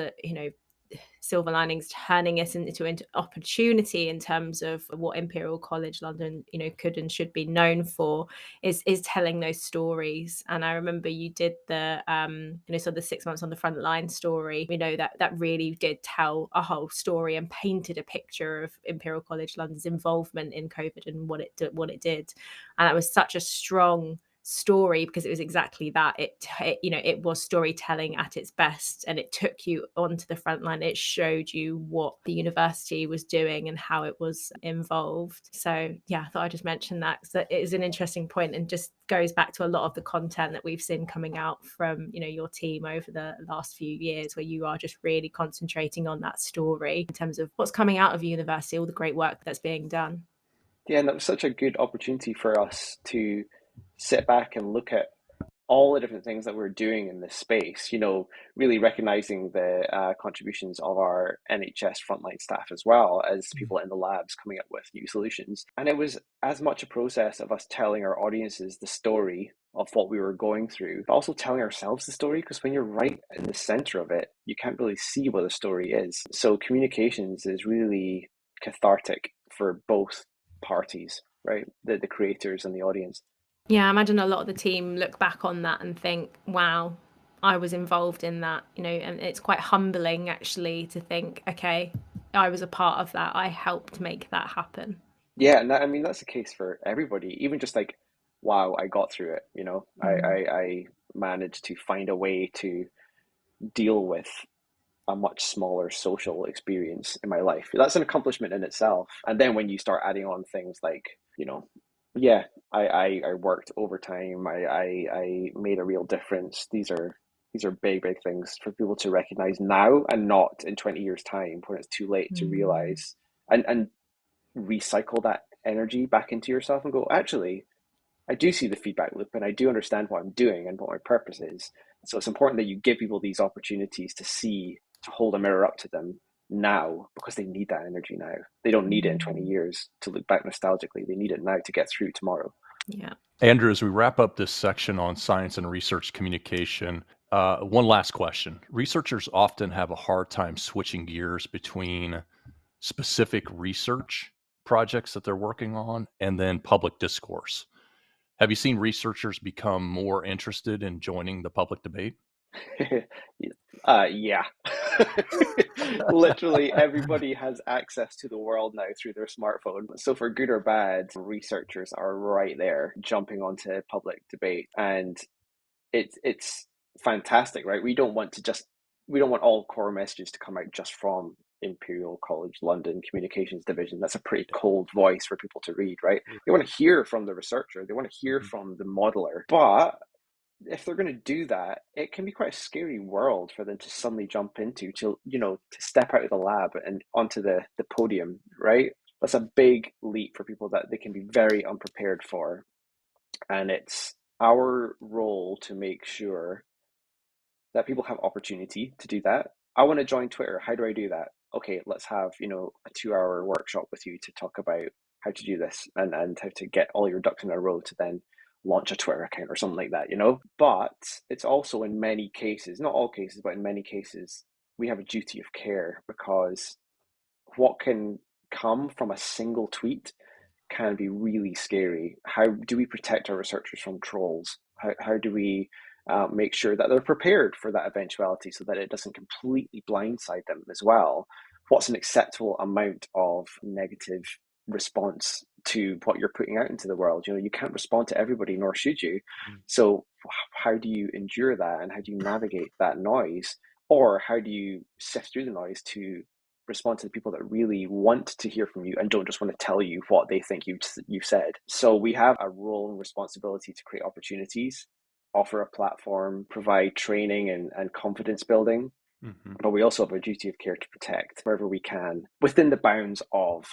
silver linings, turning it into opportunity in terms of what Imperial College London, could and should be known for, is telling those stories. And I remember you did the so the 6 months on the front line story, that really did tell a whole story and painted a picture of Imperial College London's involvement in COVID and what it did. And that was such a strong story, because it was exactly that. It was storytelling at its best, and it took you onto the front line. It showed you what the university was doing and how it was involved. So yeah, I thought I'd just mention that, because it is an interesting point and just goes back to a lot of the content that we've seen coming out from your team over the last few years, where you are just really concentrating on that story in terms of what's coming out of university, all the great work that's being done. Yeah, and that was such a good opportunity for us to sit back and look at all the different things that we're doing in this space, really recognizing the contributions of our NHS frontline staff, as well as people in the labs coming up with new solutions. And it was as much a process of us telling our audiences the story of what we were going through, but also telling ourselves the story, because when you're right in the center of it, you can't really see what the story is. So communications is really cathartic for both parties, right? The creators and the audience. Yeah, I imagine a lot of the team look back on that and think, wow, I was involved in that, and it's quite humbling actually to think, okay, I was a part of that. I helped make that happen. Yeah, and that's the case for everybody. Even just like, wow, I got through it, I managed to find a way to deal with a much smaller social experience in my life. That's an accomplishment in itself. And then when you start adding on things like, yeah, I worked overtime, I made a real difference. These are big, big things for people to recognize now, and not in 20 years' time when it's too late to realize and recycle that energy back into yourself and go, actually, I do see the feedback loop and I do understand what I'm doing and what my purpose is. So it's important that you give people these opportunities to see, to hold a mirror up to them now, because they need that energy now. They don't need it in 20 years to look back nostalgically. They need it now to get through tomorrow. Yeah. Andrew, as we wrap up this section on science and research communication, one last question. Researchers often have a hard time switching gears between specific research projects that they're working on and then public discourse. Have you seen researchers become more interested in joining the public debate? Yeah. Literally everybody has access to the world now through their smartphone. So for good or bad, researchers are right there jumping onto public debate, and it's fantastic, right? We don't want all core messages to come out just from Imperial College London Communications Division. That's a pretty cold voice for people to read, right? They want to hear from the researcher, they want to hear from the modeler. But if they're going to do that, it can be quite a scary world for them to suddenly jump into, to step out of the lab and onto the podium, right? That's a big leap for people that they can be very unprepared for. And it's our role to make sure that people have opportunity to do that. I want to join Twitter. How do I do that? Okay, let's have, a 2-hour workshop with you to talk about how to do this and how to get all your ducks in a row to then launch a Twitter account or something like that, But it's also, in many cases, not all cases, but in many cases, we have a duty of care, because what can come from a single tweet can be really scary. How do we protect our researchers from trolls? How do we make sure that they're prepared for that eventuality so that it doesn't completely blindside them as well? What's an acceptable amount of negative response to what you're putting out into the world? You can't respond to everybody, nor should you. So how do you endure that, and how do you navigate that noise? Or how do you sift through the noise to respond to the people that really want to hear from you and don't just want to tell you what they think you've said? So we have a role and responsibility to create opportunities, offer a platform, provide training and confidence building. But we also have a duty of care to protect wherever we can within the bounds of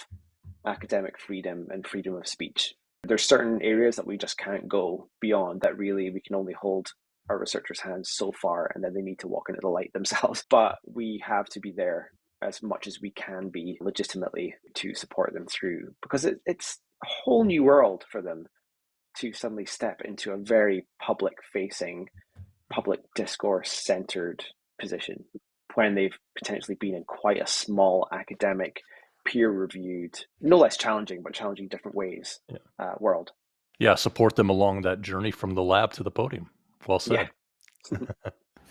academic freedom and freedom of speech. There's certain areas that we just can't go beyond, that really we can only hold our researchers' hands so far, and then they need to walk into the light themselves. But we have to be there as much as we can be legitimately to support them through, because it's a whole new world for them to suddenly step into a very public facing, public discourse centered position. when they've potentially been in quite a small academic, peer-reviewed, no less challenging, but challenging different ways world. Yeah, support them along that journey from the lab to the podium. Well said. Yeah.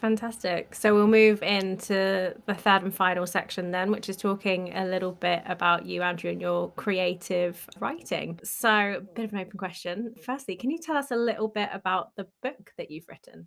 Fantastic. So we'll move into the third and final section then, which is talking a little bit about you, Andrew, and your creative writing. So a bit of an open question. Firstly, can you tell us a little bit about the book that you've written?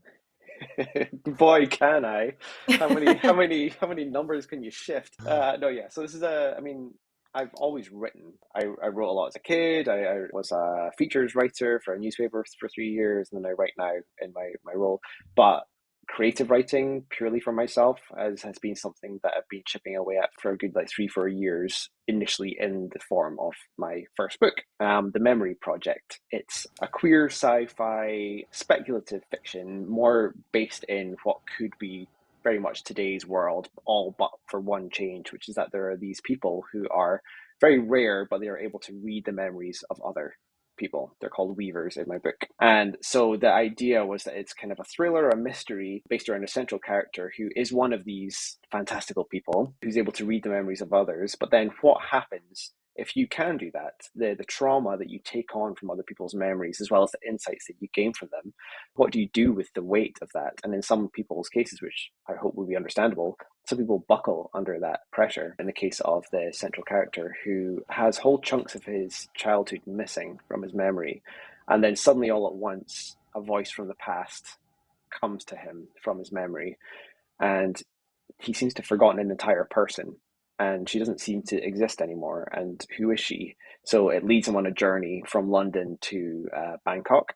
Boy, can I. How many numbers can you shift? No, yeah. So this is I've always written. I wrote a lot as a kid. I was a features writer for a newspaper for 3 years, and then I write now in my role. But creative writing purely for myself has been something that I've been chipping away at for a good 3-4 years, initially in the form of my first book, The Memory Project. It's a queer sci-fi speculative fiction, more based in what could be very much today's world, all but for one change, which is that there are these people who are very rare, but they are able to read the memories of other people. They're called weavers in my book. And so the idea was that it's kind of a thriller, a mystery based around a central character who is one of these fantastical people who's able to read the memories of others. But then what happens if you can do that? The trauma that you take on from other people's memories, as well as the insights that you gain from them, what do you do with the weight of that? And in some people's cases, which I hope will be understandable, some people buckle under that pressure. In the case of the central character, who has whole chunks of his childhood missing from his memory, and then suddenly all at once a voice from the past comes to him from his memory, and he seems to have forgotten an entire person, and she doesn't seem to exist anymore. And who is she? So it leads him on a journey from London to Bangkok,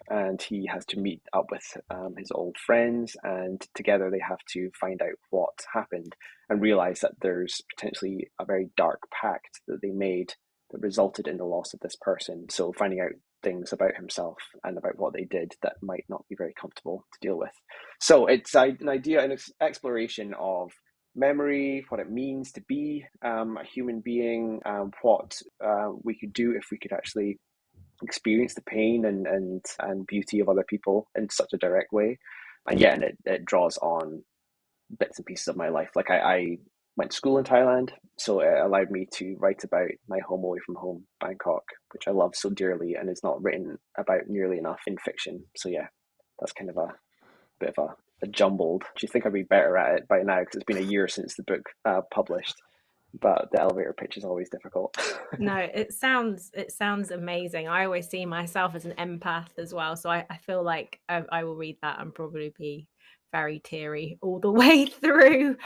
and he has to meet up with his old friends, and together they have to find out what happened and realize that there's potentially a very dark pact that they made that resulted in the loss of this person. So finding out things about himself and about what they did that might not be very comfortable to deal with. So it's an idea, an exploration of memory, what it means to be a human being, what we could do if we could actually experience the pain and beauty of other people in such a direct way. And it draws on bits and pieces of my life. Like I went to school in Thailand, so it allowed me to write about my home away from home, Bangkok, which I love so dearly and is not written about nearly enough in fiction. So yeah, that's kind of a bit of a jumbled. Do you think I'd be better at it by now? Because it's been a year since the book published. But the elevator pitch is always difficult. No, it sounds amazing. I always see myself as an empath as well, so I feel like I will read that and probably be very teary all the way through.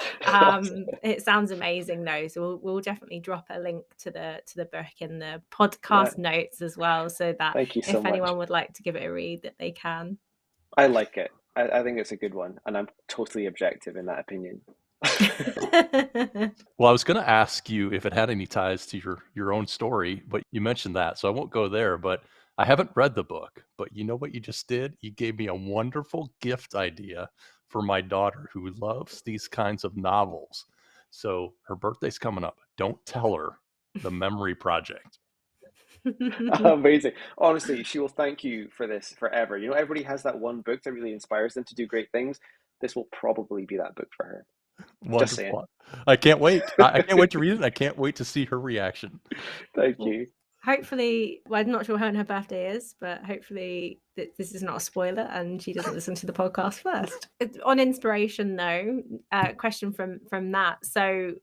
It sounds amazing though, so we'll definitely drop a link to the book in the podcast notes as well, so that Thank you so if much. anyone would like to give it a read, that they can. I like it. I think it's a good one, and I'm totally objective in that opinion. Well, I was going to ask you if it had any ties to your own story, but you mentioned that, so I won't go there. But I haven't read the book. But you know what you just did? You gave me a wonderful gift idea for my daughter who loves these kinds of novels. So her birthday's coming up. Don't tell her The Memory Project. Amazing. Honestly, she will thank you for this forever. You know, everybody has that one book that really inspires them to do great things. This will probably be that book for her. Wonderful. Just saying. I can't wait. I can't wait to read it. I can't wait to see her reaction. Thank you. Hopefully, well, I'm not sure when her birthday is, but hopefully this is not a spoiler and she doesn't listen to the podcast first. On inspiration, though, question from that. So,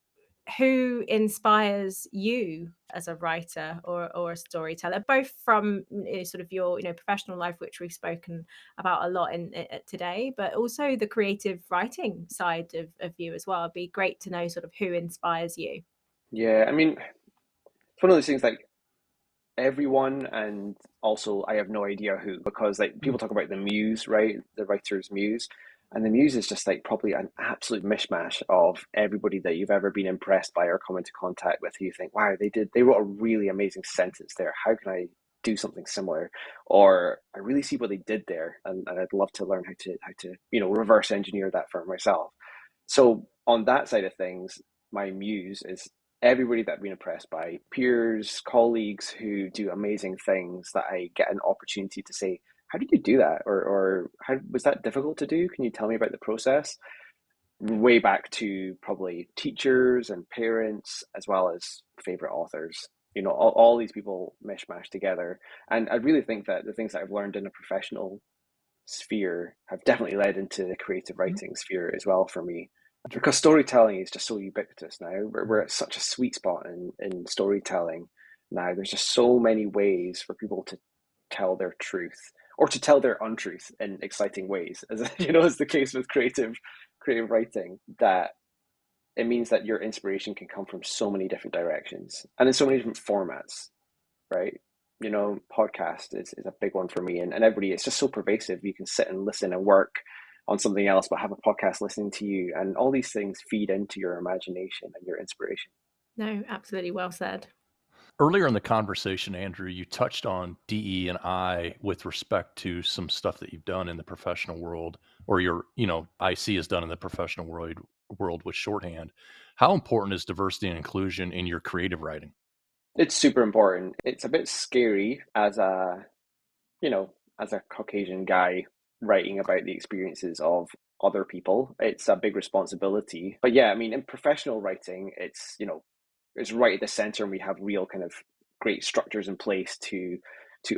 who inspires you as a writer or a storyteller, both from sort of your professional life, which we've spoken about a lot in today, but also the creative writing side of you as well? It'd be great to know sort of who inspires you. Yeah, I mean, it's one of those things like everyone, and also I have no idea who, because like people talk about the muse, right? The writer's muse. And the muse is just like probably an absolute mishmash of everybody that you've ever been impressed by or come into contact with, who you think, wow, they wrote a really amazing sentence there. How can I do something similar? Or I really see what they did there, and I'd love to learn how to reverse engineer that for myself. So on that side of things, my muse is everybody that I've been impressed by, peers, colleagues who do amazing things that I get an opportunity to say, how did you do that? Or how was that difficult to do? Can you tell me about the process? way back to probably teachers and parents, as well as favorite authors. All these people mishmash together. And I really think that the things that I've learned in a professional sphere have definitely led into the creative writing sphere as well for me. Because storytelling is just so ubiquitous now. We're at such a sweet spot in storytelling now. There's just so many ways for people to tell their truth or to tell their untruth in exciting ways, as is the case with creative writing, that it means that your inspiration can come from so many different directions and in so many different formats, right? Podcast is a big one for me, and everybody, it's just so pervasive. You can sit and listen and work on something else, but have a podcast listening to you, and all these things feed into your imagination and your inspiration. No, absolutely well said. Earlier in the conversation, Andrew, you touched on DE&I with respect to some stuff that you've done in the professional world, or your, IC has done in the professional world with shorthand. How important is diversity and inclusion in your creative writing? It's super important. It's a bit scary as a Caucasian guy writing about the experiences of other people. It's a big responsibility. But yeah, I mean, in professional writing, it's right at the center, and we have real kind of great structures in place to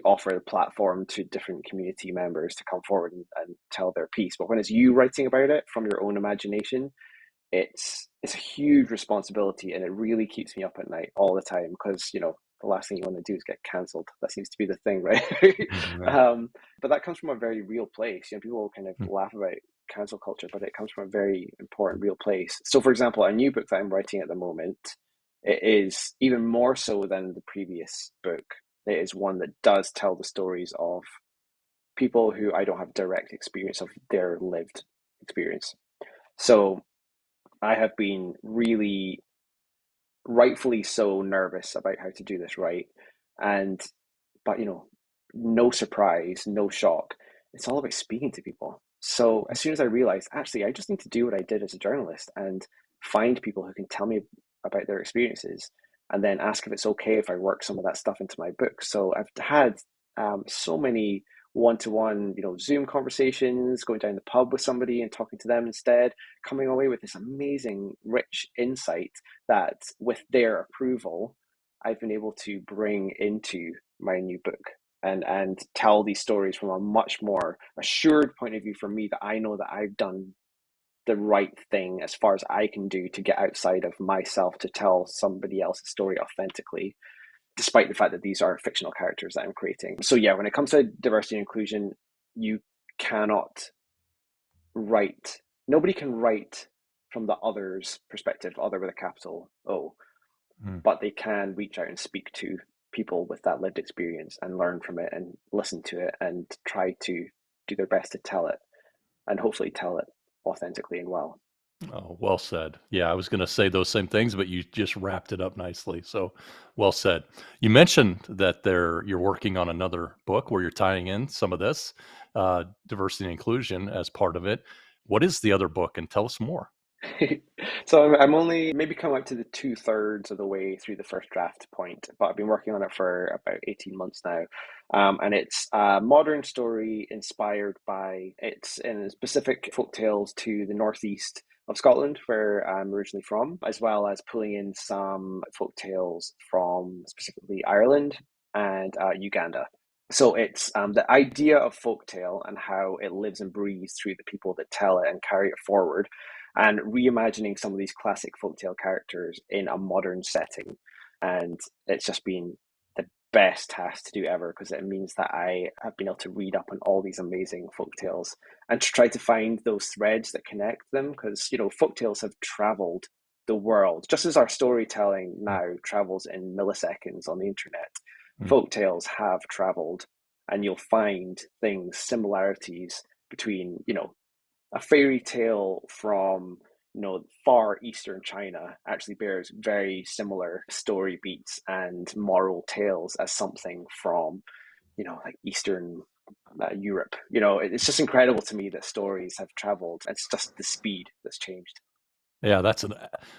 offer the platform to different community members to come forward and tell their piece. But when it's you writing about it from your own imagination, it's a huge responsibility, and it really keeps me up at night all the time, because the last thing you want to do is get cancelled. That seems to be the thing, right? Mm-hmm. But that comes from a very real place. People kind of laugh about cancel culture, but it comes from a very important, real place. So, for example, a new book that I'm writing at the moment, it is even more so than the previous book. It is one that does tell the stories of people who I don't have direct experience of their lived experience. So I have been really, rightfully so, nervous about how to do this right. But no surprise, no shock. It's all about speaking to people. So as soon as I realized, actually, I just need to do what I did as a journalist and find people who can tell me about their experiences, and then ask if it's okay if I work some of that stuff into my book. So I've had so many one-to-one, Zoom conversations, going down the pub with somebody and talking to them instead, coming away with this amazing, rich insight that, with their approval, I've been able to bring into my new book and tell these stories from a much more assured point of view for me, that I know that I've done the right thing as far as I can do to get outside of myself to tell somebody else's story authentically, despite the fact that these are fictional characters that I'm creating. So yeah, when it comes to diversity and inclusion, you cannot write, nobody can write from the other's perspective, other with a capital O, but they can reach out and speak to people with that lived experience and learn from it and listen to it and try to do their best to tell it, and hopefully tell it authentically and well. Oh, well said. Yeah, I was going to say those same things, but you just wrapped it up nicely. So, well said. You mentioned that you're working on another book where you're tying in some of this diversity and inclusion as part of it. What is the other book, and tell us more? So I'm only maybe come up to the 2/3 of the way through the first draft point, but I've been working on it for about 18 months now. And it's a modern story inspired by, it's in specific folktales to the northeast of Scotland, where I'm originally from, as well as pulling in some folktales from specifically Ireland and Uganda. So it's the idea of folktale and how it lives and breathes through the people that tell it and carry it forward, and reimagining some of these classic folktale characters in a modern setting. And it's just been the best task to do ever, because it means that I have been able to read up on all these amazing folktales and to try to find those threads that connect them, because folktales have traveled the world just as our storytelling now travels in milliseconds on the internet. Folktales have traveled, and you'll find things, similarities between a fairy tale from far eastern China actually bears very similar story beats and moral tales as something from like Eastern Europe. It's just incredible to me that stories have traveled. It's just the speed that's changed. Yeah,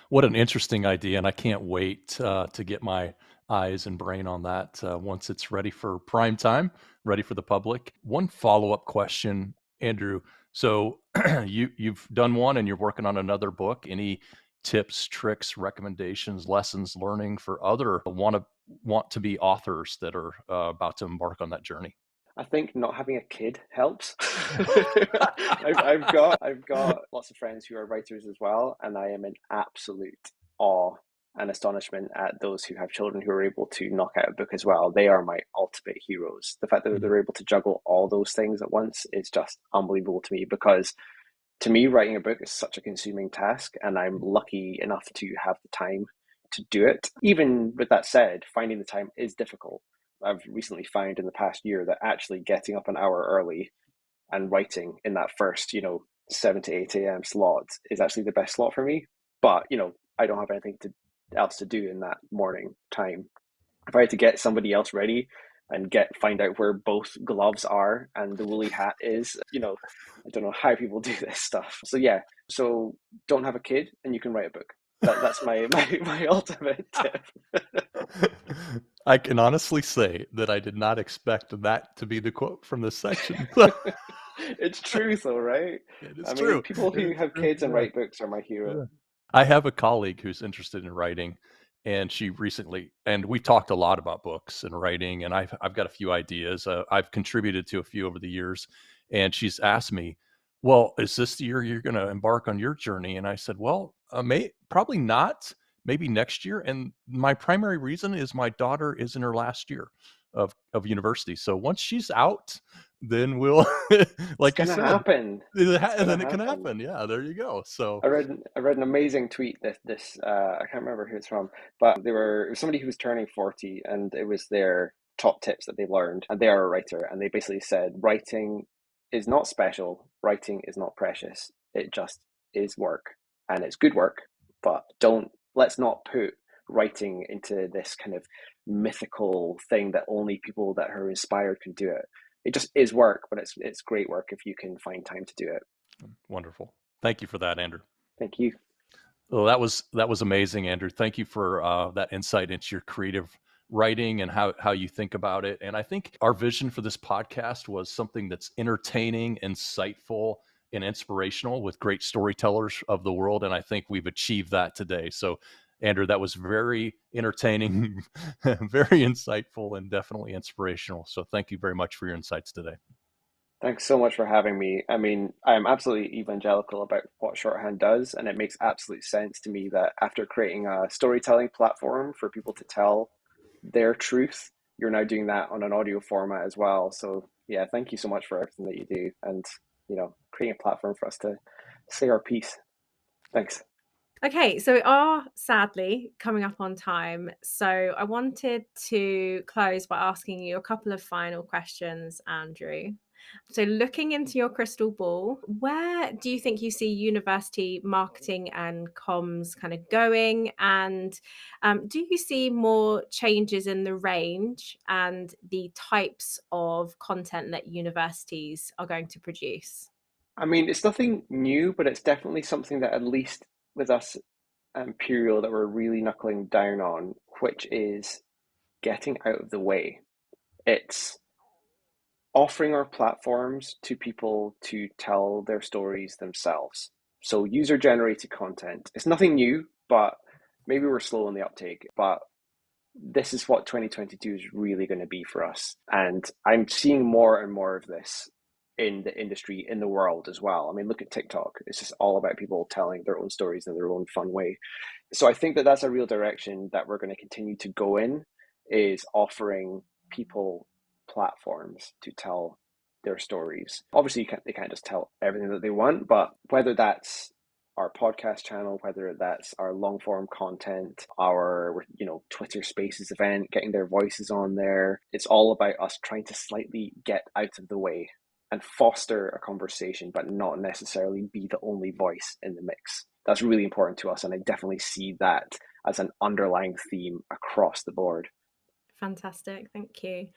what an interesting idea, and I can't wait to get my eyes and brain on that once it's ready for prime time, ready for the public. One follow-up question, Andrew, so you've done one and you're working on another book. Any tips, tricks, recommendations, lessons learning for other want to be authors that are about to embark on that journey? I think not having a kid helps. I've got lots of friends who are writers as well, and I am in absolute awe and astonishment at those who have children who are able to knock out a book as well. They are my ultimate heroes. The fact that they're able to juggle all those things at once is just unbelievable to me, because to me, writing a book is such a consuming task, and I'm lucky enough to have the time to do it. Even with that said, finding the time is difficult. I've recently found in the past year that actually getting up an hour early and writing in that first, 7 to 8 a.m. slot is actually the best slot for me. But, I don't have anything else to do in that morning time. If I had to get somebody else ready and find out where both gloves are and the woolly hat is, I don't know how people do this stuff. So yeah, so don't have a kid and you can write a book. That's my ultimate tip. I can honestly say that I did not expect that to be the quote from this section. It's true though, right? It is true. People who have kids and write books are my hero. Yeah. I have a colleague who's interested in writing, and we talked a lot about books and writing, and I've got a few ideas. I've contributed to a few over the years, and she's asked me, "Well, is this the year you're going to embark on your journey?" And I said, "Well, probably not. Maybe next year." And my primary reason is my daughter is in her last year of university, so once she's out, then we'll, like you It's said, gonna happen. then it can happen. Yeah, there you go. So I read an amazing tweet that this I can't remember who it's from, but it was somebody who was turning 40, and it was their top tips that they learned, and they are a writer, and they basically said writing is not special, writing is not precious, it just is work, and it's good work, but let's not put writing into this kind of mythical thing that only people that are inspired can do it. It just is work, but it's great work if you can find time to do it. wonderful. Thank you for that, Andrew. Thank you. Well, that was amazing, Andrew. Thank you for that insight into your creative writing and how you think about it. And I think our vision for this podcast was something that's entertaining, insightful, and inspirational with great storytellers of the world. And I think we've achieved that today. So, Andrew, that was very entertaining, very insightful, and definitely inspirational. So thank you very much for your insights today. Thanks so much for having me. I'm absolutely evangelical about what Shorthand does, and it makes absolute sense to me that after creating a storytelling platform for people to tell their truth, you're now doing that on an audio format as well. So yeah, thank you so much for everything that you do, and creating a platform for us to say our piece. Thanks. Okay, so we are sadly coming up on time. So I wanted to close by asking you a couple of final questions, Andrew. So, looking into your crystal ball, where do you think you see university marketing and comms kind of going? And do you see more changes in the range and the types of content that universities are going to produce? It's nothing new, but it's definitely something that, at least with us at Imperial, that we're really knuckling down on, which is getting out of the way. It's offering our platforms to people to tell their stories themselves. So user-generated content. It's nothing new, but maybe we're slow on the uptake. But this is what 2022 is really going to be for us. And I'm seeing more and more of this in the industry, in the world as well. Look at TikTok. It's just all about people telling their own stories in their own fun way. So I think that that's a real direction that we're going to continue to go in, is offering people platforms to tell their stories. Obviously, they can't just tell everything that they want, but whether that's our podcast channel, whether that's our long form content, our Twitter Spaces event, getting their voices on there, it's all about us trying to slightly get out of the way and foster a conversation, but not necessarily be the only voice in the mix. That's really important to us, and I definitely see that as an underlying theme across the board. Fantastic, thank you.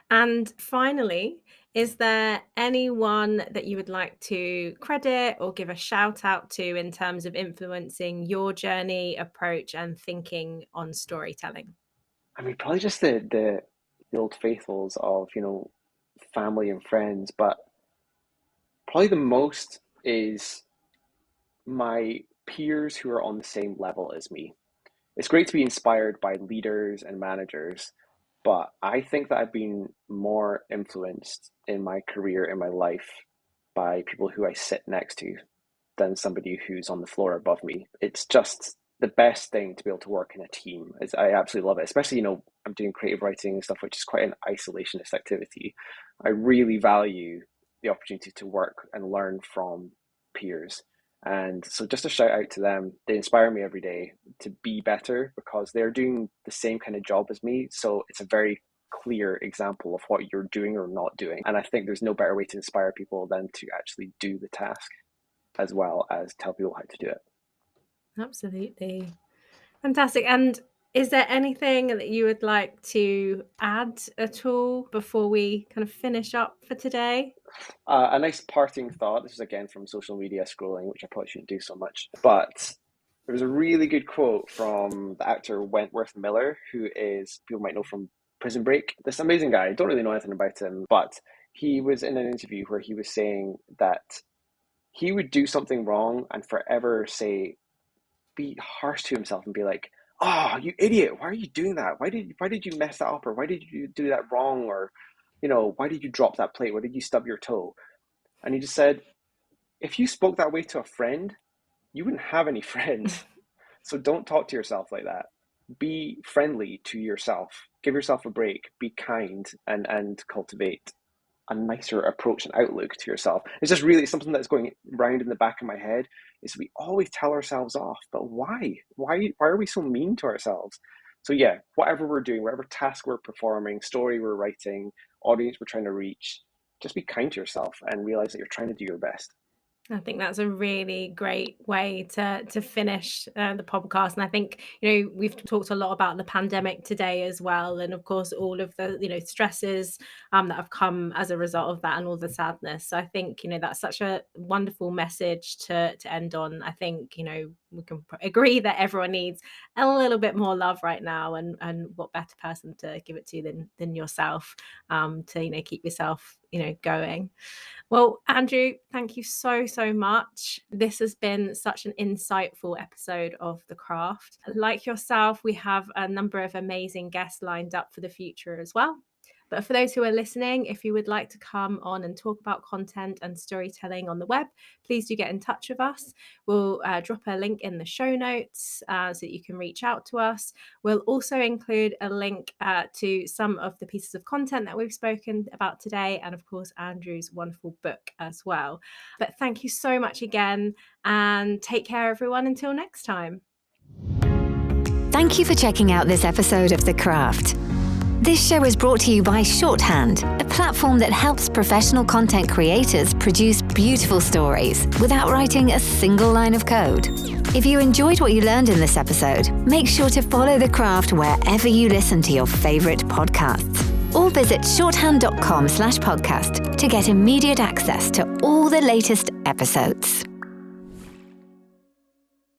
And finally, is there anyone that you would like to credit or give a shout out to in terms of influencing your journey, approach, and thinking on storytelling? Probably just the old faithfuls of family and friends, but Probably the most is my peers who are on the same level as me. It's great to be inspired by leaders and managers, but I think that I've been more influenced in my career, in my life, by people who I sit next to than somebody who's on the floor above me. It's just the best thing to be able to work in a team. I absolutely love it, especially, I'm doing creative writing and stuff, which is quite an isolationist activity. I really value the opportunity to work and learn from peers. And so just a shout out to them. They inspire me every day to be better because they're doing the same kind of job as me. So it's a very clear example of what you're doing or not doing. And I think there's no better way to inspire people than to actually do the task as well as tell people how to do it. Absolutely. Fantastic. And is there anything that you would like to add at all before we kind of finish up for today? A nice parting thought. This is again from social media scrolling, which I probably shouldn't do so much. But there was a really good quote from the actor Wentworth Miller, who is, people might know from Prison Break. This amazing guy. I don't really know anything about him, but he was in an interview where he was saying that he would do something wrong and forever be harsh to himself and be like, "Oh, you idiot! Why are you doing that? Why did you mess that up? Or why did you do that wrong? Or, why did you drop that plate? Why did you stub your toe?" And he just said, if you spoke that way to a friend, you wouldn't have any friends. So don't talk to yourself like that. Be friendly to yourself. Give yourself a break. Be kind and cultivate a nicer approach and outlook to yourself. It's just really something that's going round in the back of my head is we always tell ourselves off, but why? Why are we so mean to ourselves? So yeah, whatever we're doing, whatever task we're performing, story we're writing, audience we're trying to reach, just be kind to yourself and realize that you're trying to do your best. I think that's a really great way to finish the podcast. And I think, we've talked a lot about the pandemic today as well. And of course, all of the, stresses that have come as a result of that and all the sadness. So I think, that's such a wonderful message to end on. I think, we can agree that everyone needs a little bit more love right now. And what better person to give it to than yourself to, keep yourself, going. Well, Andrew, thank you so much. This has been such an insightful episode of The Craft. Like yourself, we have a number of amazing guests lined up for the future as well. But for those who are listening, if you would like to come on and talk about content and storytelling on the web, please do get in touch with us. We'll drop a link in the show notes so that you can reach out to us. We'll also include a link to some of the pieces of content that we've spoken about today, and of course, Andrew's wonderful book as well. But thank you so much again, and take care, everyone, until next time. Thank you for checking out this episode of The Craft. This show is brought to you by Shorthand, a platform that helps professional content creators produce beautiful stories without writing a single line of code. If you enjoyed what you learned in this episode, make sure to follow The Craft wherever you listen to your favorite podcasts. Or visit shorthand.com/podcast to get immediate access to all the latest episodes.